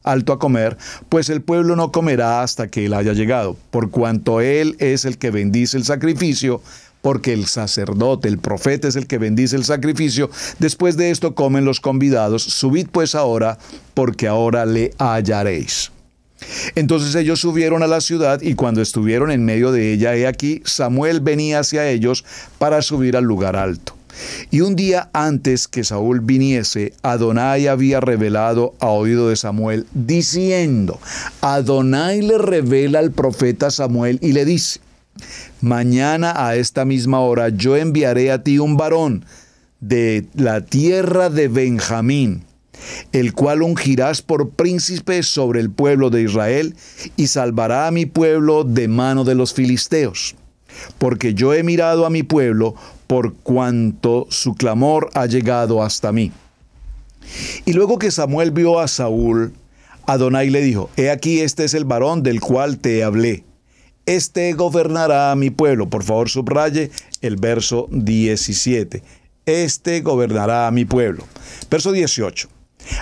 alto a comer, pues el pueblo no comerá hasta que él haya llegado, por cuanto él es el que bendice el sacrificio, porque el sacerdote, el profeta, es el que bendice el sacrificio. Después de esto comen los convidados. Subid pues ahora, porque ahora le hallaréis. Entonces ellos subieron a la ciudad, y cuando estuvieron en medio de ella, he aquí, Samuel venía hacia ellos para subir al lugar alto. Y un día antes que Saúl viniese, Adonai había revelado a oído de Samuel, diciendo: Adonai le revela al profeta Samuel y le dice: mañana a esta misma hora yo enviaré a ti un varón de la tierra de Benjamín, el cual ungirás por príncipe sobre el pueblo de Israel, y salvará a mi pueblo de mano de los filisteos. Porque yo he mirado a mi pueblo, por cuanto su clamor ha llegado hasta mí. Y luego que Samuel vio a Saúl, Adonai le dijo: he aquí, este es el varón del cual te hablé. Este gobernará a mi pueblo. Por favor, subraye el verso 17. Este gobernará a mi pueblo. Verso 18.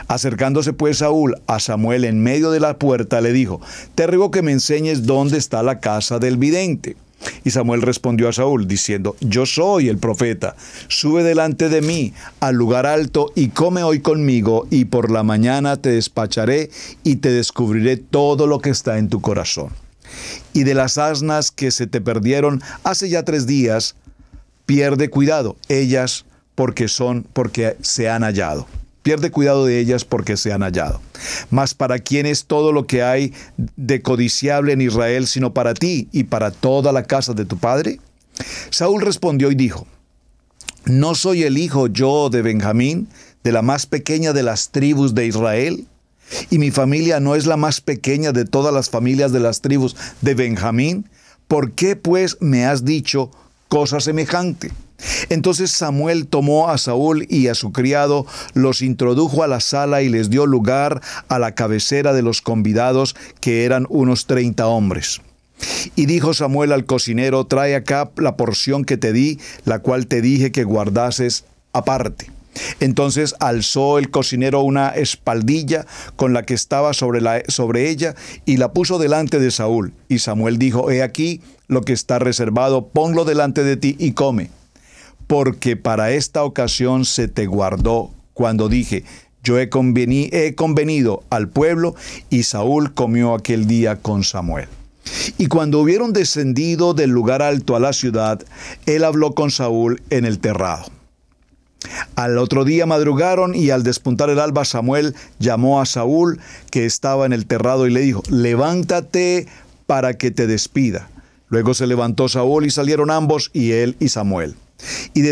Acercándose pues Saúl a Samuel en medio de la puerta, le dijo: te ruego que me enseñes dónde está la casa del vidente. Y Samuel respondió a Saúl, diciendo: yo soy el profeta. Sube delante de mí al lugar alto y come hoy conmigo, y por la mañana te despacharé y te descubriré todo lo que está en tu corazón. Y de las asnas que se te perdieron hace ya 3 días, pierde cuidado ellas porque se han hallado. Pierde cuidado de ellas porque se han hallado. Mas ¿para quién es todo lo que hay de codiciable en Israel, sino para ti y para toda la casa de tu padre? Saúl respondió y dijo: ¿no soy el hijo yo de Benjamín, de la más pequeña de las tribus de Israel? ¿Y mi familia no es la más pequeña de todas las familias de las tribus de Benjamín? ¿Por qué pues me has dicho cosa semejante? Entonces Samuel tomó a Saúl y a su criado, los introdujo a la sala y les dio lugar a la cabecera de los convidados, que eran unos 30 hombres. Y dijo Samuel al cocinero: trae acá la porción que te di, la cual te dije que guardases aparte. Entonces alzó el cocinero una espaldilla con la que estaba sobre ella, y la puso delante de Saúl. Y Samuel dijo: he aquí lo que está reservado, ponlo delante de ti y come. Porque para esta ocasión se te guardó, cuando dije: yo he convenido al pueblo. Y Saúl comió aquel día con Samuel. Y cuando hubieron descendido del lugar alto a la ciudad, él habló con Saúl en el terrado. Al otro día madrugaron y al despuntar el alba Samuel llamó a Saúl, que estaba en el terrado, y le dijo: levántate para que te despida. Luego se levantó Saúl y salieron ambos, y él y Samuel. Y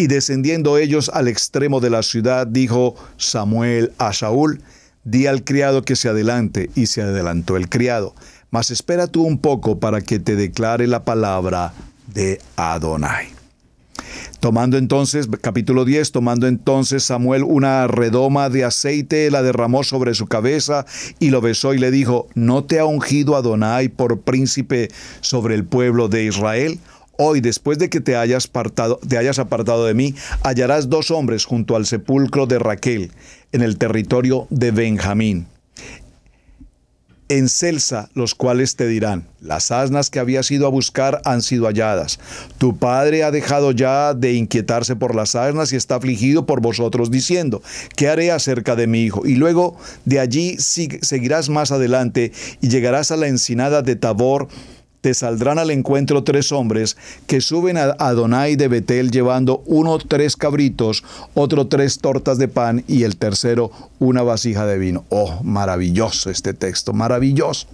descendiendo ellos al extremo de la ciudad, dijo Samuel a Saúl: di al criado que se adelante. Y se adelantó el criado. Mas espera tú un poco para que te declare la palabra de Adonai. Capítulo 10, tomando entonces Samuel una redoma de aceite, la derramó sobre su cabeza y lo besó y le dijo: ¿no te ha ungido Adonai por príncipe sobre el pueblo de Israel? Hoy, después de que te hayas apartado de mí, hallarás 2 hombres junto al sepulcro de Raquel, en el territorio de Benjamín, en Celsa, los cuales te dirán: las asnas que habías ido a buscar han sido halladas. Tu padre ha dejado ya de inquietarse por las asnas y está afligido por vosotros, diciendo: ¿qué haré acerca de mi hijo? Y luego de allí seguirás más adelante y llegarás a la encinada de Tabor. Te saldrán al encuentro 3 hombres que suben a Adonai de Betel, llevando uno 3 cabritos, otro 3 tortas de pan y el tercero una vasija de vino. Oh, maravilloso este texto, maravilloso.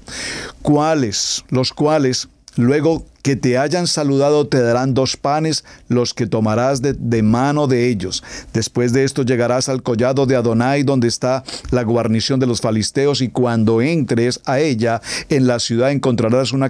Los cuales, luego que te hayan saludado, te darán 2 panes, los que tomarás de mano de ellos. Después de esto llegarás al collado de Adonai, donde está la guarnición de los filisteos, y cuando entres a ella, en la ciudad encontrarás una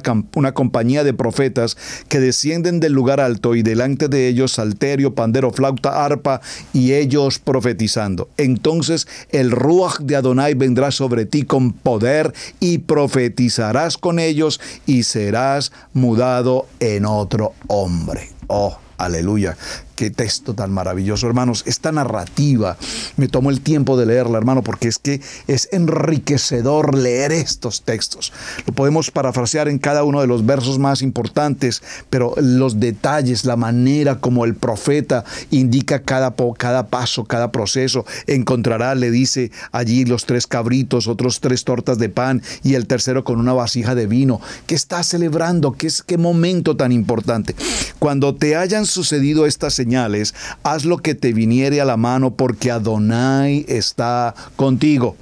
compañía de profetas que descienden del lugar alto, y delante de ellos salterio, pandero, flauta, arpa, y ellos profetizando. Entonces el Ruach de Adonai vendrá sobre ti con poder, y profetizarás con ellos, y serás mudado en otro hombre. Oh, aleluya. Qué texto tan maravilloso, hermanos. Esta narrativa, me tomo el tiempo de leerla, hermano, porque es que es enriquecedor leer estos textos. Lo podemos parafrasear en cada uno de los versos más importantes, pero los detalles, la manera como el profeta indica cada paso, cada proceso. Encontrará, le dice allí, los 3 cabritos, otros 3 tortas de pan y el tercero con una vasija de vino. ¿Qué está celebrando? ¿Qué momento tan importante? Cuando te hayan sucedido estas señales, haz lo que te viniere a la mano, porque Adonai está contigo.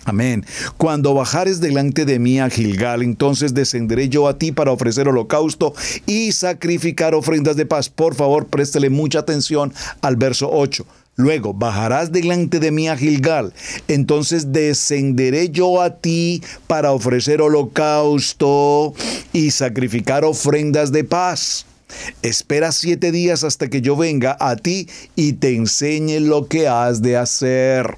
Amén. Cuando bajares delante de mí a Gilgal, entonces descenderé yo a ti para ofrecer holocausto y sacrificar ofrendas de paz. Por favor, préstele mucha atención al verso 8. Luego bajarás delante de mí a Gilgal, entonces descenderé yo a ti para ofrecer holocausto y sacrificar ofrendas de paz. Espera 7 días hasta que yo venga a ti y te enseñe lo que has de hacer.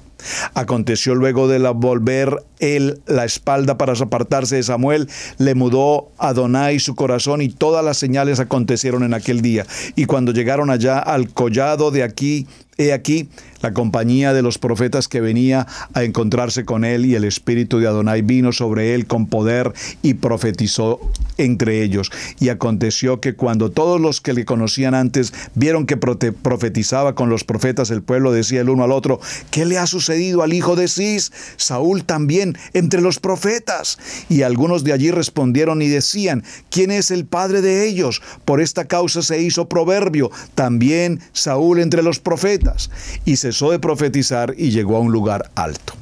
Aconteció luego de volver él la espalda para apartarse de Samuel, le mudó Adonai su corazón, y todas las señales acontecieron en aquel día. Y cuando llegaron allá al collado de aquí, he aquí la compañía de los profetas que venía a encontrarse con él, y el espíritu de Adonai vino sobre él con poder y profetizó entre ellos. Y aconteció que cuando todos los que le conocían antes vieron que profetizaba con los profetas, el pueblo decía el uno al otro: ¿qué le ha sucedido al hijo de Cis? Saúl también entre los profetas. Y algunos de allí respondieron y decían: ¿quién es el padre de ellos? Por esta causa se hizo proverbio también Saúl entre los profetas. Y cesó de profetizar y llegó a un lugar alto.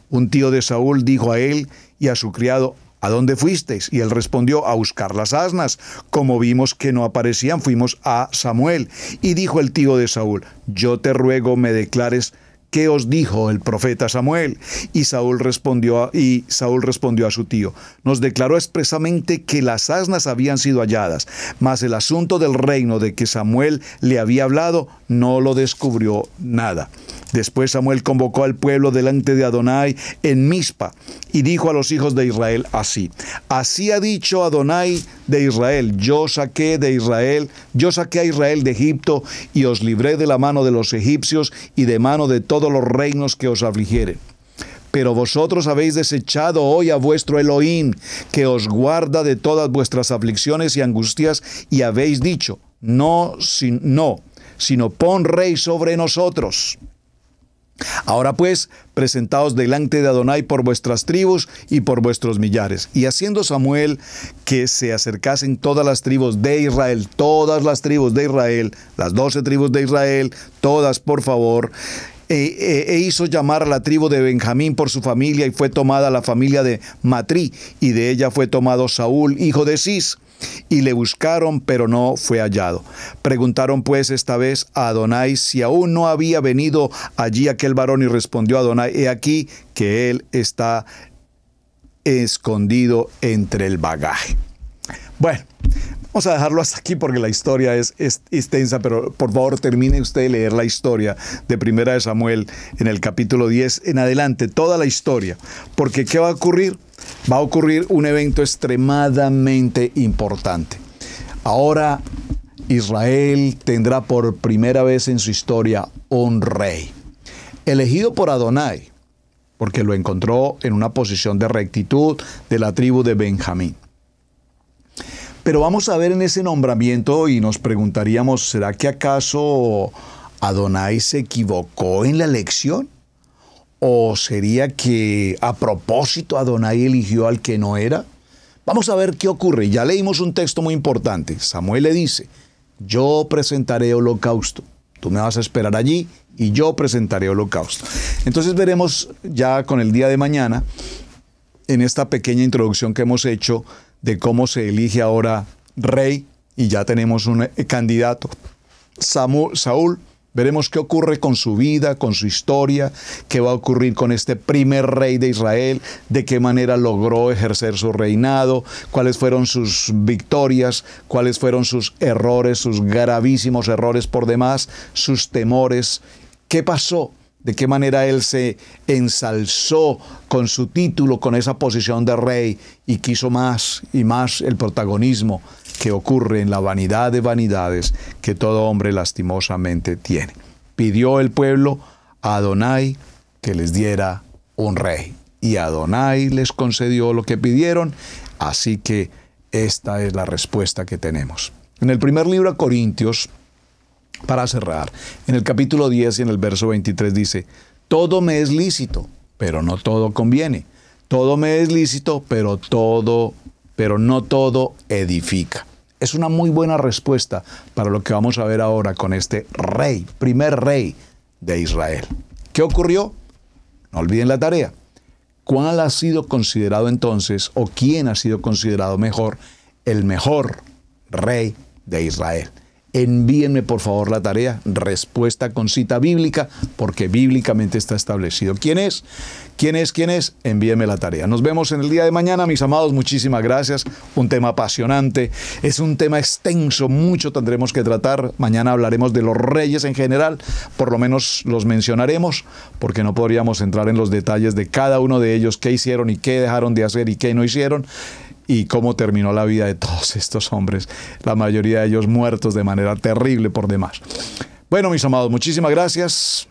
Un tío de Saúl dijo a él y a su criado: ¿a dónde fuisteis? Y él respondió: a buscar las asnas. Como vimos que no aparecían, fuimos a Samuel. Y dijo el tío de Saúl: yo te ruego me declares ¿qué os dijo el profeta Samuel? Y Saúl respondió a su tío: nos declaró expresamente que las asnas habían sido halladas, mas el asunto del reino de que Samuel le había hablado no lo descubrió nada. Después Samuel convocó al pueblo delante de Adonai en Mizpa y dijo a los hijos de Israel así: así ha dicho Adonai de Israel, yo saqué a Israel de Egipto y os libré de la mano de los egipcios y de mano de todos los reinos que os afligieren. Pero vosotros habéis desechado hoy a vuestro Elohim, que os guarda de todas vuestras aflicciones y angustias, y habéis dicho: no, sino pon rey sobre nosotros. Ahora pues, presentaos delante de Adonai por vuestras tribus y por vuestros millares. Y haciendo Samuel que se acercasen todas las tribus de Israel, todas las tribus de Israel, las 12 tribus de Israel, todas por favor, hizo llamar a la tribu de Benjamín por su familia, y fue tomada la familia de Matrí, y de ella fue tomado Saúl, hijo de Cis. Y le buscaron, pero no fue hallado. Preguntaron pues esta vez a Adonai si aún no había venido allí aquel varón, y respondió Adonai: he aquí que él está escondido entre el bagaje. Bueno, vamos a dejarlo hasta aquí porque la historia es extensa, pero por favor termine usted de leer la historia de Primera de Samuel en el capítulo 10 en adelante, toda la historia. Porque ¿qué va a ocurrir? Va a ocurrir un evento extremadamente importante. Ahora Israel tendrá por primera vez en su historia un rey, elegido por Adonai, porque lo encontró en una posición de rectitud de la tribu de Benjamín. Pero vamos a ver en ese nombramiento y nos preguntaríamos, ¿será que acaso Adonai se equivocó en la elección? ¿O sería que a propósito Adonai eligió al que no era? Vamos a ver qué ocurre. Ya leímos un texto muy importante. Samuel le dice: yo presentaré holocausto. Tú me vas a esperar allí y yo presentaré holocausto. Entonces veremos ya con el día de mañana, en esta pequeña introducción que hemos hecho, de cómo se elige ahora rey, y ya tenemos un candidato, Saúl. Veremos qué ocurre con su vida, con su historia, qué va a ocurrir con este primer rey de Israel, de qué manera logró ejercer su reinado, cuáles fueron sus victorias, cuáles fueron sus errores, sus gravísimos errores por demás, sus temores, qué pasó. De qué manera él se ensalzó con su título, con esa posición de rey, y quiso más y más el protagonismo que ocurre en la vanidad de vanidades que todo hombre lastimosamente tiene. Pidió el pueblo a Adonai que les diera un rey, y Adonai les concedió lo que pidieron, así que esta es la respuesta que tenemos. En el primer libro de Corintios, para cerrar, en el capítulo 10 y en el verso 23 dice: todo me es lícito, pero no todo conviene. Todo me es lícito, pero no todo edifica. Es una muy buena respuesta para lo que vamos a ver ahora con este rey, primer rey de Israel. ¿Qué ocurrió? No olviden la tarea. ¿Cuál ha sido considerado entonces, o quién ha sido considerado mejor, el mejor rey de Israel? Envíenme por favor la tarea, respuesta con cita bíblica, porque bíblicamente está establecido. ¿Quién es? ¿Quién es? ¿Quién es? Envíenme la tarea. Nos vemos en el día de mañana, mis amados. Muchísimas gracias. Un tema apasionante. Es un tema extenso. Mucho tendremos que tratar. Mañana hablaremos de los reyes en general. Por lo menos los mencionaremos, porque no podríamos entrar en los detalles de cada uno de ellos, qué hicieron y qué dejaron de hacer y qué no hicieron, y cómo terminó la vida de todos estos hombres, la mayoría de ellos muertos de manera terrible por demás. Bueno, mis amados, muchísimas gracias.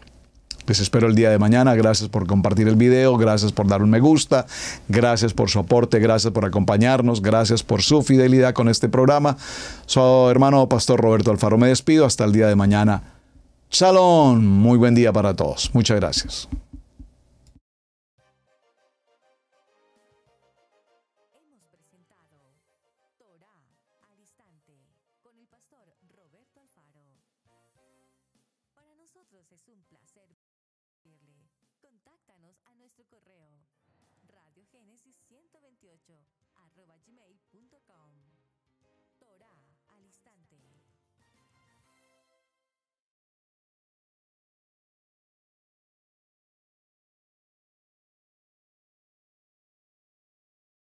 Les espero el día de mañana. Gracias por compartir el video, gracias por dar un me gusta, gracias por su aporte, gracias por acompañarnos, gracias por su fidelidad con este programa. Soy hermano Pastor Roberto Alfaro. Me despido hasta el día de mañana. Shalom, muy buen día para todos. Muchas gracias. Es un placer verle. Contáctanos a nuestro correo radiogenesis128@gmail.com. Torah